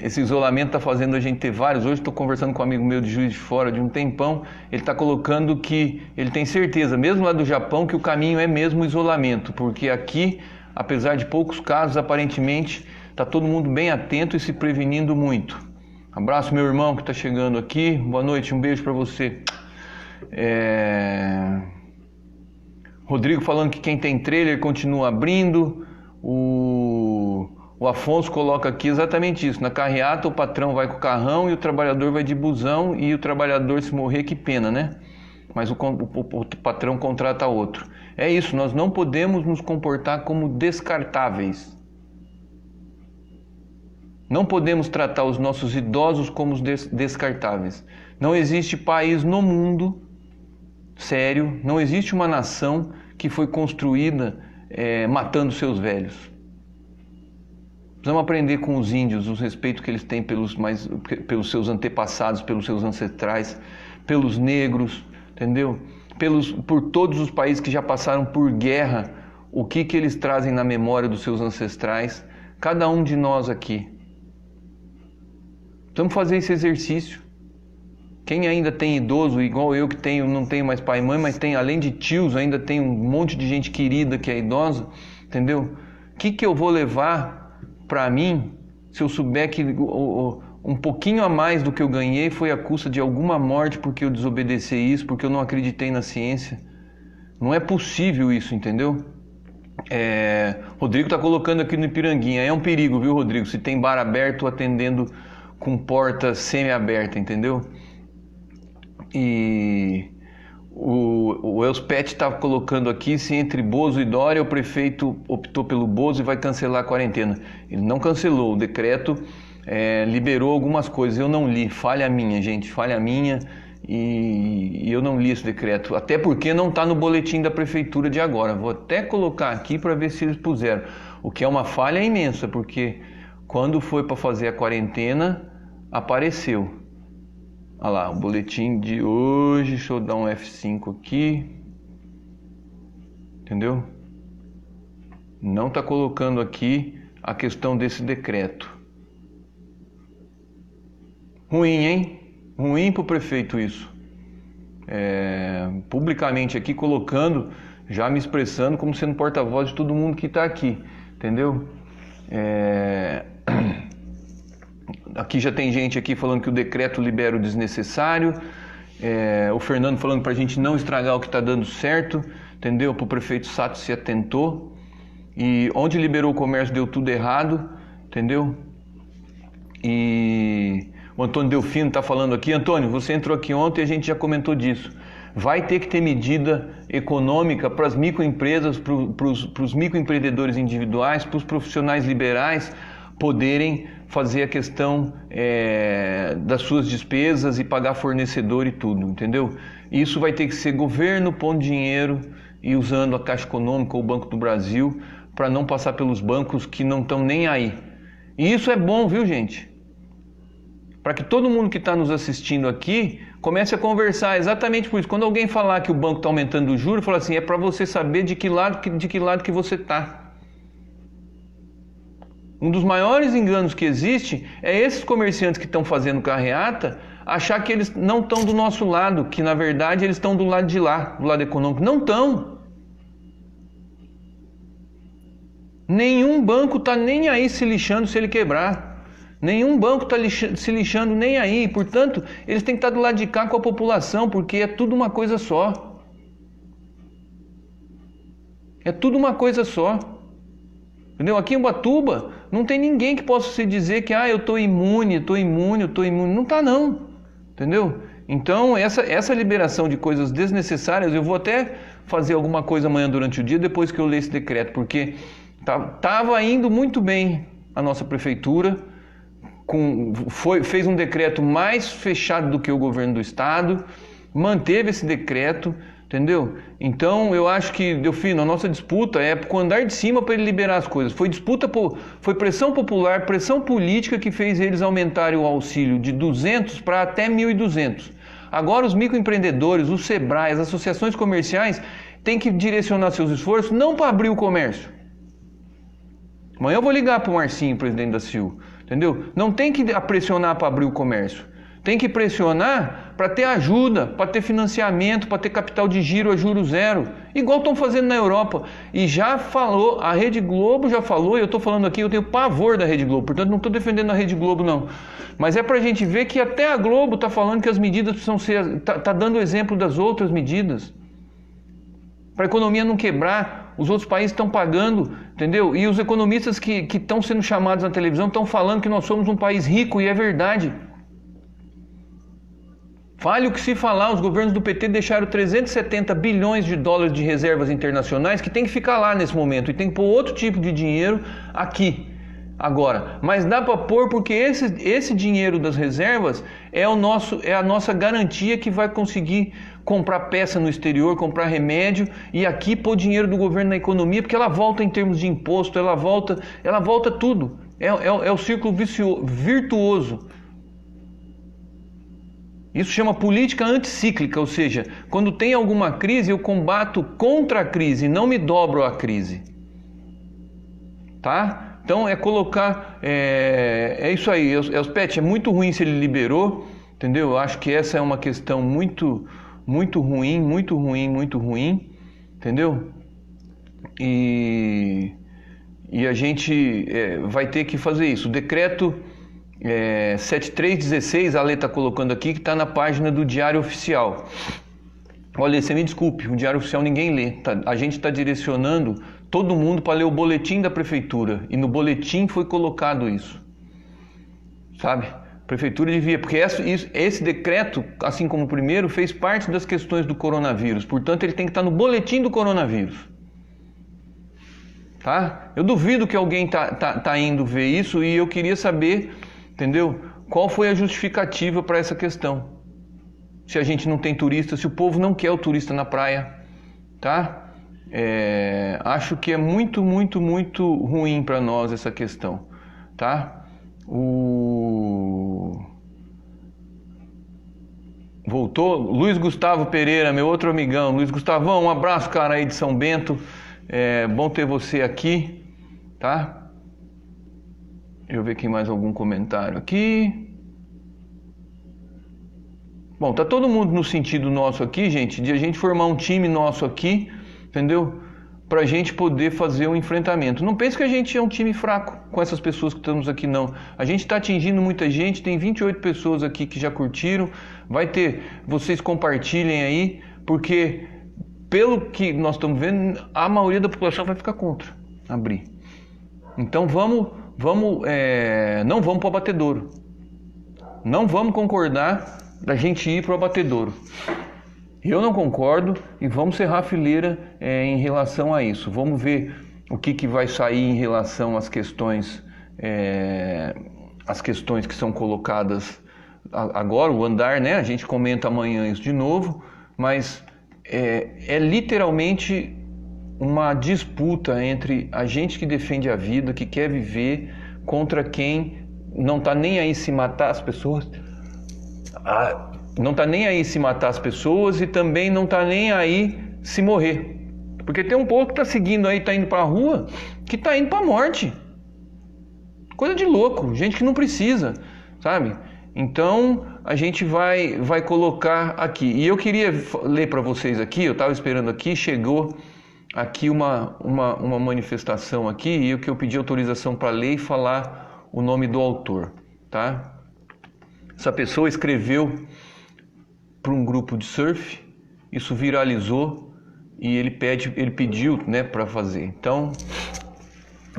esse isolamento está fazendo a gente ter vários. Hoje estou conversando com um amigo meu de Juiz de Fora de um tempão. Ele está colocando que ele tem certeza, mesmo lá do Japão, que o caminho é mesmo o isolamento, porque aqui, apesar de poucos casos, aparentemente está todo mundo bem atento e se prevenindo muito. Abraço, meu irmão que está chegando aqui. Boa noite, um beijo para você. Rodrigo falando que quem tem trailer continua abrindo. O Afonso coloca aqui exatamente isso. Na carreata o patrão vai com o carrão e o trabalhador vai de busão, e o trabalhador, se morrer, que pena, né? Mas o patrão contrata outro. É isso, nós não podemos nos comportar como descartáveis. Não podemos tratar os nossos idosos como descartáveis. Não existe país no mundo, sério, não existe uma nação que foi construída matando seus velhos. Precisamos aprender com os índios o respeito que eles têm pelos seus antepassados, pelos seus ancestrais, pelos negros, entendeu? Por todos os países que já passaram por guerra, o que eles trazem na memória dos seus ancestrais, cada um de nós aqui. Precisamos fazer esse exercício. Quem ainda tem idoso, igual eu que tenho, não tenho mais pai e mãe, mas tem, além de tios, ainda tem um monte de gente querida que é idosa, entendeu? O que eu vou levar para mim se eu souber que um pouquinho a mais do que eu ganhei foi a custa de alguma morte porque eu desobedeci isso, porque eu não acreditei na ciência? Não é possível isso, entendeu? Rodrigo está colocando aqui no Ipiranguinha, é um perigo, viu, Rodrigo? Se tem bar aberto atendendo com porta semi-aberta, entendeu? E o Elspet está colocando aqui, se entre Bozo e Dória o prefeito optou pelo Bozo e vai cancelar a quarentena. Ele não cancelou, o decreto liberou algumas coisas, eu não li, falha minha, gente, falha minha, e eu não li esse decreto, até porque não está no boletim da prefeitura de agora. Vou até colocar aqui para ver se eles puseram, o que é uma falha imensa, porque quando foi para fazer a quarentena, apareceu. Olha lá, o boletim de hoje, deixa eu dar um F5 aqui, entendeu? Não está colocando aqui a questão desse decreto. Ruim, hein? Ruim para o prefeito isso. Publicamente aqui colocando, já me expressando como sendo porta-voz de todo mundo que está aqui, entendeu? Aqui já tem gente aqui falando que o decreto libera o desnecessário, o Fernando falando para a gente não estragar o que está dando certo, entendeu? Para o prefeito Sato se atentou, e onde liberou o comércio deu tudo errado, entendeu? E o Antônio Delfino está falando aqui, Antônio, você entrou aqui ontem e a gente já comentou disso. Vai ter que ter medida econômica para as microempresas, para os microempreendedores individuais, para os profissionais liberais poderem fazer a questão das suas despesas e pagar fornecedor e tudo, entendeu? Isso vai ter que ser governo pondo dinheiro e usando a Caixa Econômica ou o Banco do Brasil para não passar pelos bancos que não estão nem aí. E isso é bom, viu, gente? Para que todo mundo que está nos assistindo aqui comece a conversar exatamente por isso. Quando alguém falar que o banco está aumentando o juro, fala assim, é para você saber de que lado que você está. Um dos maiores enganos que existe é esses comerciantes que estão fazendo carreata achar que eles não estão do nosso lado, que na verdade eles estão do lado de lá, do lado econômico. Não estão. Nenhum banco está nem aí se lixando se ele quebrar. Nenhum banco está se lixando nem aí. Portanto, eles têm que estar do lado de cá com a população, porque é tudo uma coisa só. É tudo uma coisa só. Entendeu? Aqui em Ubatuba não tem ninguém que possa se dizer que eu estou imune, eu estou imune, eu estou imune. Não está não. Entendeu? Então, essa liberação de coisas desnecessárias, eu vou até fazer alguma coisa amanhã durante o dia, depois que eu ler esse decreto, porque estava indo muito bem a nossa prefeitura, fez um decreto mais fechado do que o governo do estado, manteve esse decreto, entendeu? Então eu acho que, Delfino, a nossa disputa é com o andar de cima para ele liberar as coisas. Foi pressão popular, pressão política que fez eles aumentarem o auxílio de 200 para até 1.200. Agora os microempreendedores, os Sebrae, as associações comerciais têm que direcionar seus esforços não para abrir o comércio. Amanhã eu vou ligar para o Marcinho, presidente da CIU, entendeu? Não tem que pressionar para abrir o comércio. Tem que pressionar para ter ajuda, para ter financiamento, para ter capital de giro a juro zero. Igual estão fazendo na Europa. E já falou, a Rede Globo já falou, e eu estou falando aqui, eu tenho pavor da Rede Globo, portanto não estou defendendo a Rede Globo não. Mas é para a gente ver que até a Globo está falando que as medidas precisam ser, está dando exemplo das outras medidas. Para a economia não quebrar, os outros países estão pagando, entendeu? E os economistas que estão sendo chamados na televisão estão falando que nós somos um país rico, e é verdade. Fale o que se falar, os governos do PT deixaram 370 bilhões de dólares de reservas internacionais que tem que ficar lá nesse momento e tem que pôr outro tipo de dinheiro aqui, agora. Mas dá para pôr porque esse dinheiro das reservas é a nossa garantia que vai conseguir comprar peça no exterior, comprar remédio e aqui pôr dinheiro do governo na economia, porque ela volta em termos de imposto, ela volta tudo. É o círculo virtuoso. Isso chama política anticíclica, ou seja, quando tem alguma crise eu combato contra a crise, não me dobro à crise. Tá? Então é colocar, é isso aí, Elspet, é muito ruim se ele liberou, entendeu? Eu acho que essa é uma questão muito ruim, entendeu? E a gente vai ter que fazer isso. O decreto 7316, a Lê está colocando aqui, que está na página do Diário Oficial. Olha, você me desculpe, o Diário Oficial ninguém lê. A gente está direcionando todo mundo para ler o boletim da prefeitura. E no boletim foi colocado isso. Sabe? A prefeitura devia, porque esse decreto, assim como o primeiro, fez parte das questões do coronavírus. Portanto, ele tem que estar no boletim do coronavírus. Tá? Eu duvido que alguém tá indo ver isso e eu queria saber, entendeu? Qual foi a justificativa para essa questão? Se a gente não tem turista, se o povo não quer o turista na praia, tá? Acho que é muito ruim para nós essa questão, tá? Voltou Luiz Gustavo Pereira, meu outro amigão. Luiz Gustavão, um abraço, cara, aí de São Bento. É bom ter você aqui, tá? Deixa eu ver aqui mais algum comentário aqui. Bom, tá todo mundo no sentido nosso aqui, gente, de a gente formar um time nosso aqui, entendeu? Pra gente poder fazer um enfrentamento. Não pense que a gente é um time fraco com essas pessoas que estamos aqui, não. A gente está atingindo muita gente, tem 28 pessoas aqui que já curtiram. Vai ter, vocês compartilhem aí, porque pelo que nós estamos vendo, a maioria da população vai ficar contra abrir. Então não vamos para o abatedouro. Não vamos concordar da gente ir para o abatedouro. Eu não concordo e vamos cerrar a fileira em relação a isso. Vamos ver o que vai sair em relação às questões que são colocadas agora, o andar, né? A gente comenta amanhã isso de novo, mas é literalmente uma disputa entre a gente que defende a vida, que quer viver, contra quem não está nem aí se matar as pessoas. Não está nem aí se matar as pessoas e também não está nem aí se morrer. Porque tem um povo que está seguindo aí, está indo para a rua, que está indo para a morte. Coisa de louco, gente que não precisa, sabe? Então a gente vai colocar aqui. E eu queria ler para vocês aqui, eu estava esperando aqui, chegou aqui uma manifestação aqui, e o que eu pedi autorização para ler e falar o nome do autor, tá? Essa pessoa escreveu para um grupo de surf, isso viralizou e ele pediu, né, para fazer. Então,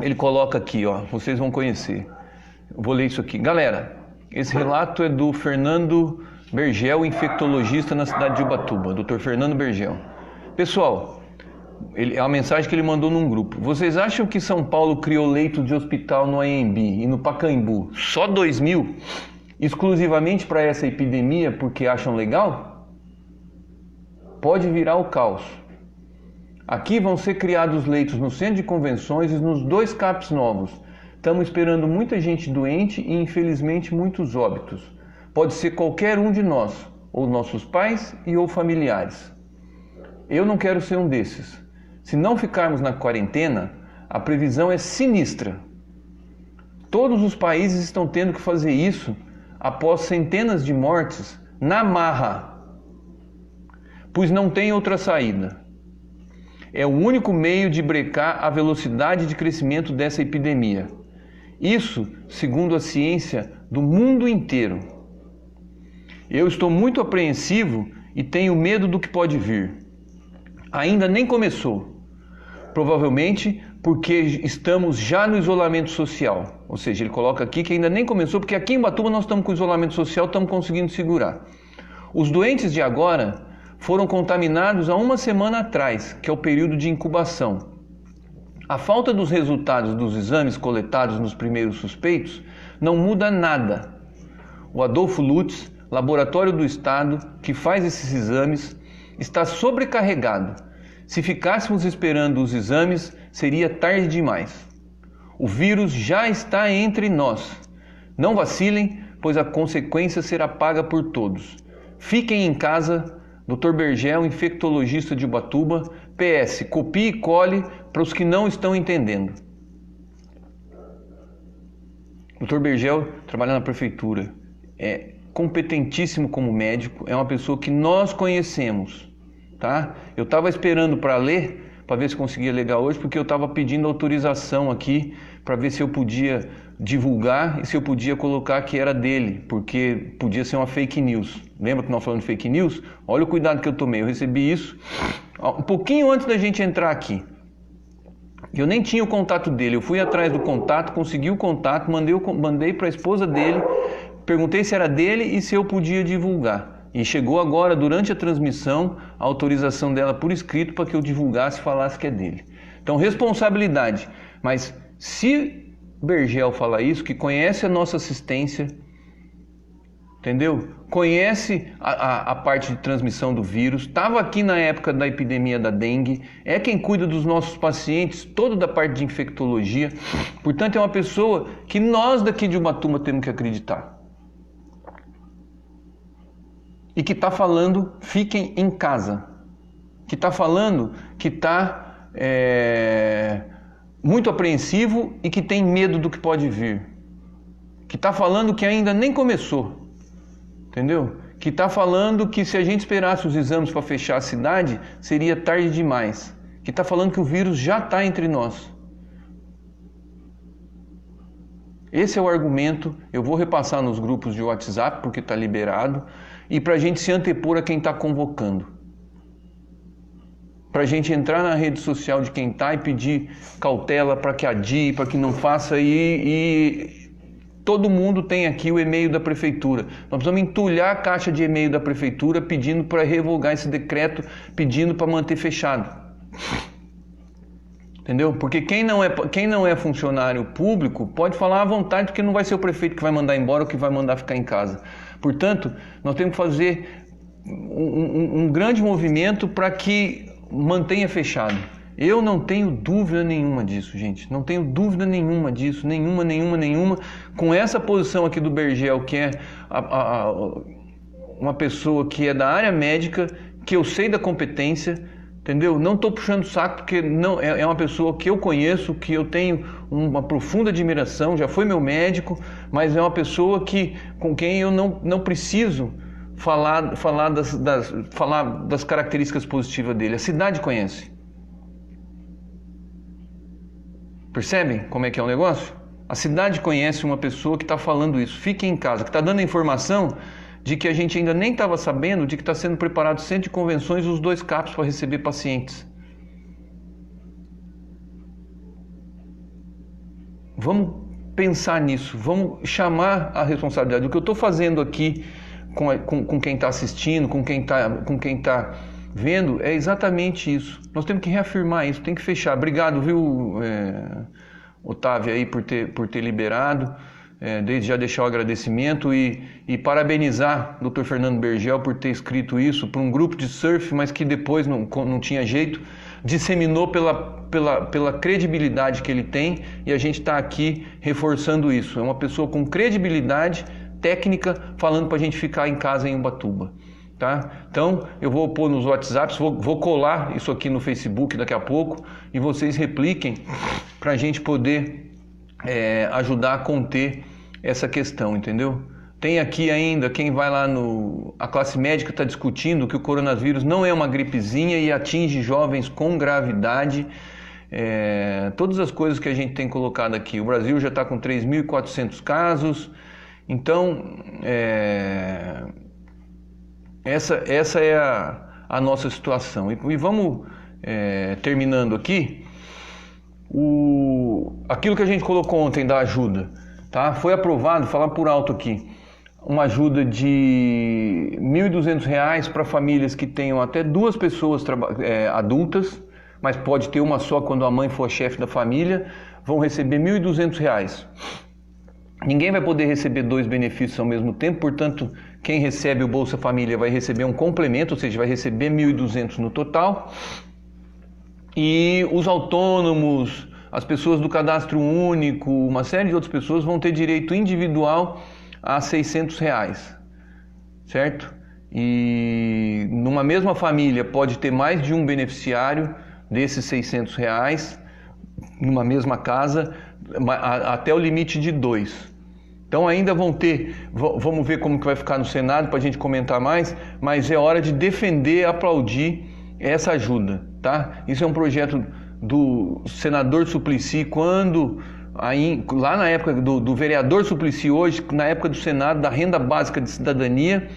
ele coloca aqui, ó, vocês vão conhecer. Eu vou ler isso aqui. Galera, esse relato é do Fernando Bergel, infectologista na cidade de Ubatuba, Dr. Fernando Bergel. Pessoal, é a mensagem que ele mandou num grupo. Vocês acham que São Paulo criou leito de hospital no AMB e no Pacaembu só 2.000? Exclusivamente para essa epidemia porque acham legal? Pode virar o caos. Aqui vão ser criados leitos no centro de convenções e nos 2 CAPs novos. Estamos esperando muita gente doente e infelizmente muitos óbitos. Pode ser qualquer um de nós, ou nossos pais ou familiares. Eu não quero ser um desses. Se não ficarmos na quarentena, a previsão é sinistra. Todos os países estão tendo que fazer isso após centenas de mortes na marra, pois não tem outra saída. É o único meio de brecar a velocidade de crescimento dessa epidemia. Isso segundo a ciência do mundo inteiro. Eu estou muito apreensivo e tenho medo do que pode vir. Ainda nem começou. Provavelmente porque estamos já no isolamento social. Ou seja, ele coloca aqui que ainda nem começou, porque aqui em Ubatuba nós estamos com isolamento social, estamos conseguindo segurar. Os doentes de agora foram contaminados há 1 semana atrás, que é o período de incubação. A falta dos resultados dos exames coletados nos primeiros suspeitos não muda nada. O Adolfo Lutz, laboratório do Estado, que faz esses exames, está sobrecarregado. Se ficássemos esperando os exames, seria tarde demais. O vírus já está entre nós. Não vacilem, pois a consequência será paga por todos. Fiquem em casa. Dr. Bergel, infectologista de Ubatuba. PS, copie e cole para os que não estão entendendo. Dr. Bergel trabalha na prefeitura. competentíssimo como médico, é uma pessoa que nós conhecemos, tá? Eu estava esperando para ler, para ver se conseguia ler hoje, porque eu estava pedindo autorização aqui para ver se eu podia divulgar e se eu podia colocar que era dele, porque podia ser uma fake news. Lembra que nós falamos de fake news? Olha o cuidado que eu tomei. Eu recebi isso um pouquinho antes da gente entrar aqui. Eu nem tinha o contato dele. Eu fui atrás do contato, consegui o contato, mandei para a esposa dele, perguntei se era dele e se eu podia divulgar. E chegou agora, durante a transmissão, a autorização dela por escrito para que eu divulgasse e falasse que é dele. Então, responsabilidade. Mas se Bergel falar isso, que conhece a nossa assistência, entendeu? Conhece a parte de transmissão do vírus, estava aqui na época da epidemia da dengue, é quem cuida dos nossos pacientes, todo da parte de infectologia. Portanto, é uma pessoa que nós daqui de Ubatuba temos que acreditar. E que está falando, fiquem em casa. Que está falando que está muito apreensivo e que tem medo do que pode vir. Que está falando que ainda nem começou. Entendeu? Que está falando que se a gente esperasse os exames para fechar a cidade, seria tarde demais. Que está falando que o vírus já está entre nós. Esse é o argumento. Eu vou repassar nos grupos de WhatsApp, porque está liberado. E para a gente se antepor a quem está convocando. Para a gente entrar na rede social de quem está e pedir cautela para que adie, para que não faça e todo mundo tem aqui o e-mail da prefeitura. Nós precisamos entulhar a caixa de e-mail da prefeitura pedindo para revogar esse decreto, pedindo para manter fechado. Entendeu? Porque quem não é funcionário público pode falar à vontade, porque não vai ser o prefeito que vai mandar embora ou que vai mandar ficar em casa. Portanto, nós temos que fazer um grande movimento para que mantenha fechado. Eu não tenho dúvida nenhuma disso, gente. Não tenho dúvida nenhuma disso. Nenhuma. Com essa posição aqui do Bergel, que é uma pessoa que é da área médica, que eu sei da competência, entendeu? Não estou puxando o saco, porque não, é uma pessoa que eu conheço, que eu tenho uma profunda admiração, já foi meu médico, mas é uma pessoa com quem eu não preciso falar das características positivas dele. A cidade conhece. Percebem como é que é o negócio? A cidade conhece uma pessoa que está falando isso. Fiquem em casa, que está dando a informação de que a gente ainda nem estava sabendo de que está sendo preparado centro de convenções os 2 CAPs para receber pacientes. Vamos pensar nisso, vamos chamar a responsabilidade. O que eu estou fazendo aqui com quem está assistindo, com quem está vendo, é exatamente isso. Nós temos que reafirmar isso, tem que fechar. Obrigado, viu, Otávio, aí por ter liberado. Desde já deixar o agradecimento e parabenizar o Dr. Fernando Bergel por ter escrito isso para um grupo de surf, mas que depois não tinha jeito, disseminou pela credibilidade que ele tem, e a gente está aqui reforçando isso. É uma pessoa com credibilidade técnica falando para a gente ficar em casa em Ubatuba. Tá? Então eu vou pôr nos WhatsApps, vou colar isso aqui no Facebook daqui a pouco e vocês repliquem para a gente poder ajudar a conter essa questão, entendeu? Tem aqui ainda quem vai lá a classe médica está discutindo que o coronavírus não é uma gripezinha e atinge jovens com gravidade. Todas as coisas que a gente tem colocado aqui. O Brasil já está com 3.400 casos, então essa é a nossa situação. E vamos terminando aqui. Aquilo que a gente colocou ontem da ajuda, tá? Foi aprovado, falar por alto aqui, uma ajuda de R$ 1.200 para famílias que tenham até 2 pessoas adultas, mas pode ter uma só quando a mãe for a chefe da família, vão receber R$ 1.200. Ninguém vai poder receber 2 benefícios ao mesmo tempo, portanto, quem recebe o Bolsa Família vai receber um complemento, ou seja, vai receber R$ 1.200 no total. E os autônomos, as pessoas do cadastro único, uma série de outras pessoas vão ter direito individual a R$ 600, certo? E numa mesma família pode ter mais de um beneficiário desses R$ 600, numa mesma casa, até o limite de 2. Então ainda vão ter, vamos ver como que vai ficar no Senado para a gente comentar mais, mas é hora de defender, aplaudir essa ajuda, tá? Isso é um projeto do senador Suplicy, quando, lá na época do vereador Suplicy, hoje, na época do Senado, da renda básica de cidadania,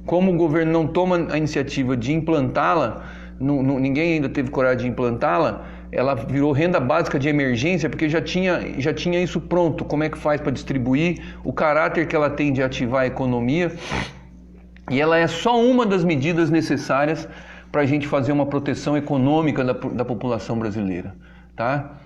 como o governo não toma a iniciativa de implantá-la, ninguém ainda teve coragem de implantá-la, ela virou renda básica de emergência, porque já tinha isso pronto, como é que faz para distribuir, o caráter que ela tem de ativar a economia, e ela é só uma das medidas necessárias para a gente fazer uma proteção econômica da população brasileira, tá?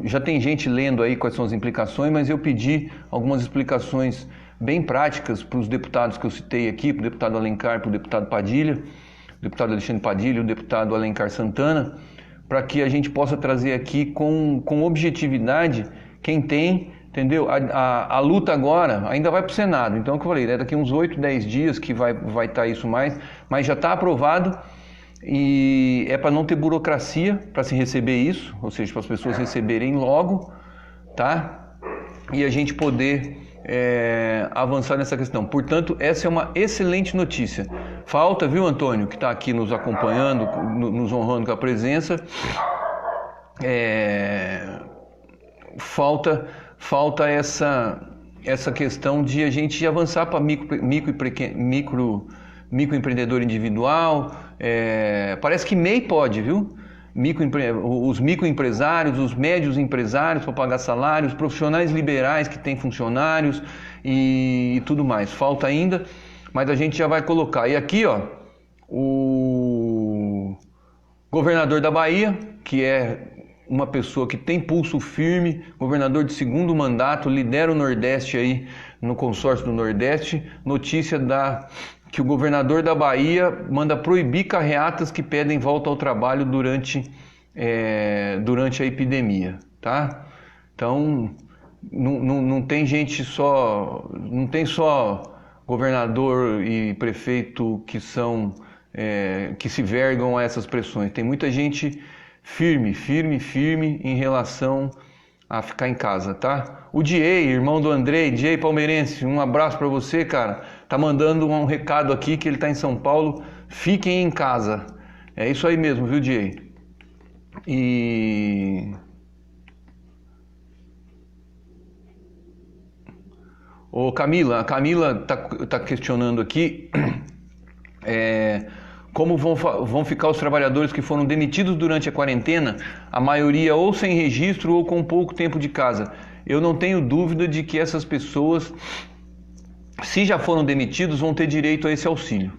Já tem gente lendo aí quais são as implicações, mas eu pedi algumas explicações bem práticas para os deputados que eu citei aqui, para o deputado Alencar, para o deputado Padilha, o deputado Alexandre Padilha e o deputado Alencar Santana, para que a gente possa trazer aqui com objetividade quem tem, entendeu? A luta agora ainda vai para o Senado, então é o que eu falei, daqui uns 8, 10 dias que vai estar isso mais, mas já está aprovado e é para não ter burocracia para se receber isso, ou seja, para as pessoas receberem logo, tá? E a gente poder avançar nessa questão. Portanto, essa é uma excelente notícia. Falta, viu, Antônio, que está aqui nos acompanhando, nos honrando com a presença, falta essa questão de a gente avançar para microempreendedor individual. Parece que MEI pode, viu? Os microempresários, os médios empresários para pagar salários, profissionais liberais que têm funcionários e tudo mais. Falta ainda, mas a gente já vai colocar. E aqui, ó, o governador da Bahia, que é uma pessoa que tem pulso firme, governador de segundo mandato, lidera o Nordeste aí no consórcio do Nordeste, notícia que o governador da Bahia manda proibir carreatas que pedem volta ao trabalho durante a epidemia, tá? Então, não tem gente só, não tem só governador e prefeito que se vergam a essas pressões. Tem muita gente firme em relação a ficar em casa, tá? O Diei, irmão do Andrei, Diei palmeirense, um abraço para você, cara. Tá mandando um recado aqui que ele tá em São Paulo. Fiquem em casa. É isso aí mesmo, viu, Diei? Ô, Camila, a Camila tá questionando aqui como vão ficar os trabalhadores que foram demitidos durante a quarentena, a maioria ou sem registro ou com pouco tempo de casa. Eu não tenho dúvida de que essas pessoas, se já foram demitidos, vão ter direito a esse auxílio,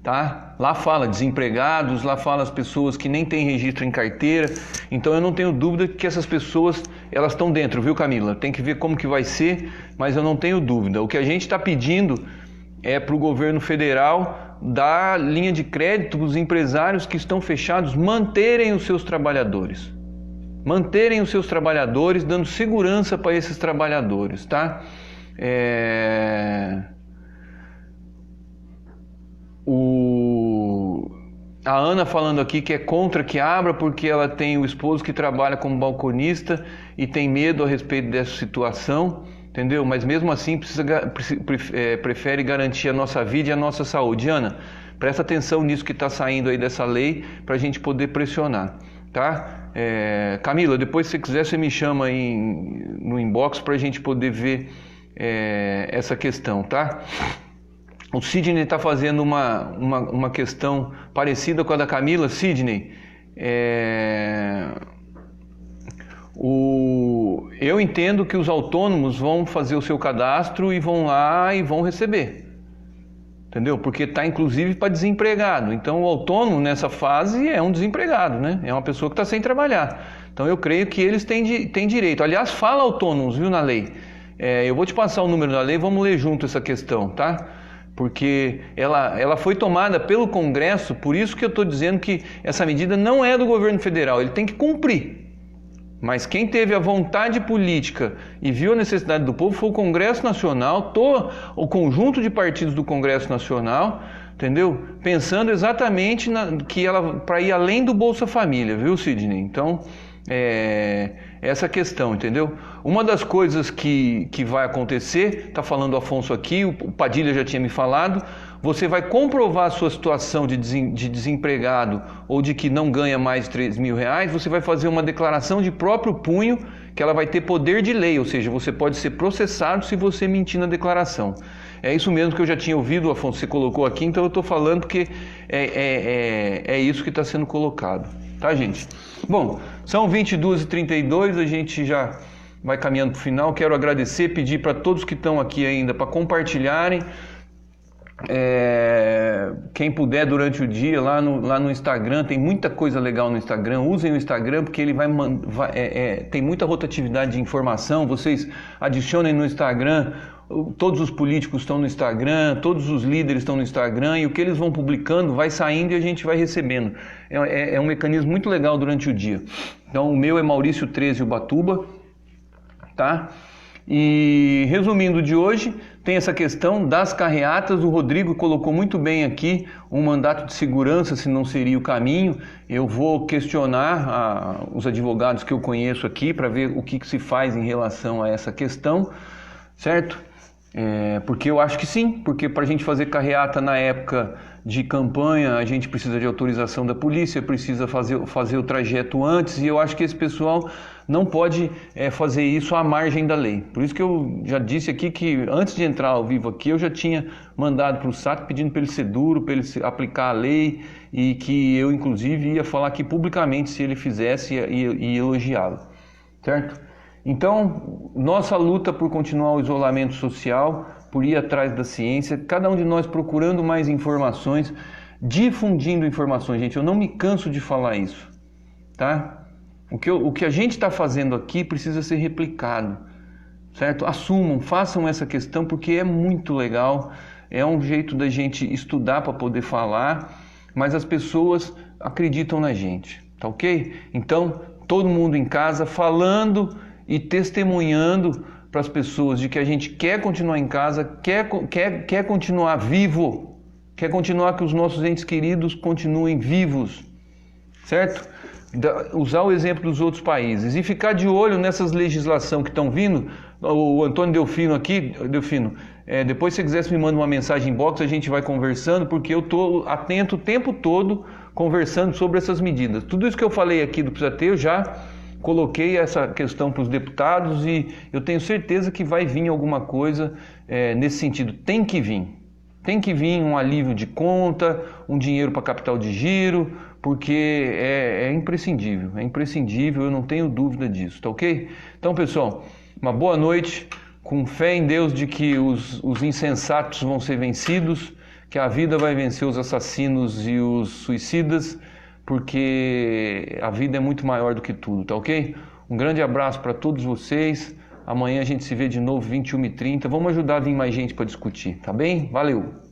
tá? Lá fala desempregados, lá fala as pessoas que nem têm registro em carteira, então eu não tenho dúvida que essas pessoas, elas estão dentro, viu, Camila? Tem que ver como que vai ser, mas eu não tenho dúvida. O que a gente está pedindo é para o governo federal dar linha de crédito para os empresários que estão fechados manterem os seus trabalhadores. Manterem os seus trabalhadores, dando segurança para esses trabalhadores, tá? A Ana falando aqui que é contra que abra porque ela tem o esposo que trabalha como balconista e tem medo a respeito dessa situação, entendeu? Mas mesmo assim prefere garantir a nossa vida e a nossa saúde. Ana, presta atenção nisso que está saindo aí dessa lei para a gente poder pressionar, tá? Camila, depois se você quiser você me chama aí no inbox para a gente poder ver essa questão, tá? O Sidney está fazendo uma questão parecida com a da Camila. Sidney, eu entendo que os autônomos vão fazer o seu cadastro e vão lá e vão receber, entendeu? Porque está inclusive para desempregado. Então o autônomo nessa fase é um desempregado, né? É uma pessoa que está sem trabalhar. Então eu creio que eles têm direito. Aliás, fala autônomos, viu, na lei. Eu vou te passar o número da lei, vamos ler junto essa questão, tá? Porque ela foi tomada pelo Congresso, por isso que eu estou dizendo que essa medida não é do governo federal, ele tem que cumprir. Mas quem teve a vontade política e viu a necessidade do povo foi o Congresso Nacional, o conjunto de partidos do Congresso Nacional, entendeu? Pensando exatamente que ela para ir além do Bolsa Família, viu, Sidney? Então, essa questão, entendeu? Uma das coisas que vai acontecer, está falando o Afonso aqui, o Padilha já tinha me falado, você vai comprovar a sua situação de desempregado ou de que não ganha mais de 3 mil reais, você vai fazer uma declaração de próprio punho, que ela vai ter poder de lei, ou seja, você pode ser processado se você mentir na declaração. É isso mesmo que eu já tinha ouvido, Afonso, você colocou aqui, então eu estou falando porque é isso que está sendo colocado, tá, gente? Bom, são 22h32, a gente já vai caminhando para o final. Quero agradecer, pedir para todos que estão aqui ainda para compartilharem. Quem puder durante o dia lá no Instagram, tem muita coisa legal no Instagram, usem o Instagram porque ele tem muita rotatividade de informação, vocês adicionem no Instagram, todos os políticos estão no Instagram, todos os líderes estão no Instagram e o que eles vão publicando vai saindo e a gente vai recebendo, é um mecanismo muito legal durante o dia. Então o meu é Maurício 13 Ubatuba, tá? E resumindo de hoje, tem essa questão das carreatas, o Rodrigo colocou muito bem aqui, um mandato de segurança se não seria o caminho. Eu vou questionar os advogados que eu conheço aqui para ver o que se faz em relação a essa questão, certo? Porque eu acho que sim, porque para a gente fazer carreata na época de campanha, a gente precisa de autorização da polícia, precisa fazer o trajeto antes, e eu acho que esse pessoal não pode fazer isso à margem da lei. Por isso que eu já disse aqui que antes de entrar ao vivo aqui, eu já tinha mandado para o SAT pedindo para ele ser duro, para ele aplicar a lei, e que eu inclusive ia falar aqui publicamente se ele fizesse e elogiá-lo, certo? Então, nossa luta por continuar o isolamento social, por ir atrás da ciência, cada um de nós procurando mais informações, difundindo informações. Gente, eu não me canso de falar isso, tá? O que a gente está fazendo aqui precisa ser replicado, certo? Assumam, façam essa questão porque é muito legal, é um jeito da gente estudar para poder falar, mas as pessoas acreditam na gente, tá ok? Então, todo mundo em casa falando e testemunhando para as pessoas de que a gente quer continuar em casa, quer continuar vivo, quer continuar que os nossos entes queridos continuem vivos, certo? Usar o exemplo dos outros países e ficar de olho nessas legislações que estão vindo. O Antônio Delfino aqui, Delfino, depois se você quiser me manda uma mensagem em box, a gente vai conversando, porque eu estou atento o tempo todo conversando sobre essas medidas. Tudo isso que eu falei aqui do Precisa Ter, eu já coloquei essa questão para os deputados e eu tenho certeza que vai vir alguma coisa nesse sentido. Tem que vir um alívio de conta, um dinheiro para capital de giro, porque é imprescindível, eu não tenho dúvida disso, tá ok? Então, pessoal, uma boa noite, com fé em Deus de que os insensatos vão ser vencidos, que a vida vai vencer os assassinos e os suicidas, porque a vida é muito maior do que tudo, tá ok? Um grande abraço para todos vocês. Amanhã a gente se vê de novo, 21h30. Vamos ajudar a vir mais gente para discutir, tá bem? Valeu!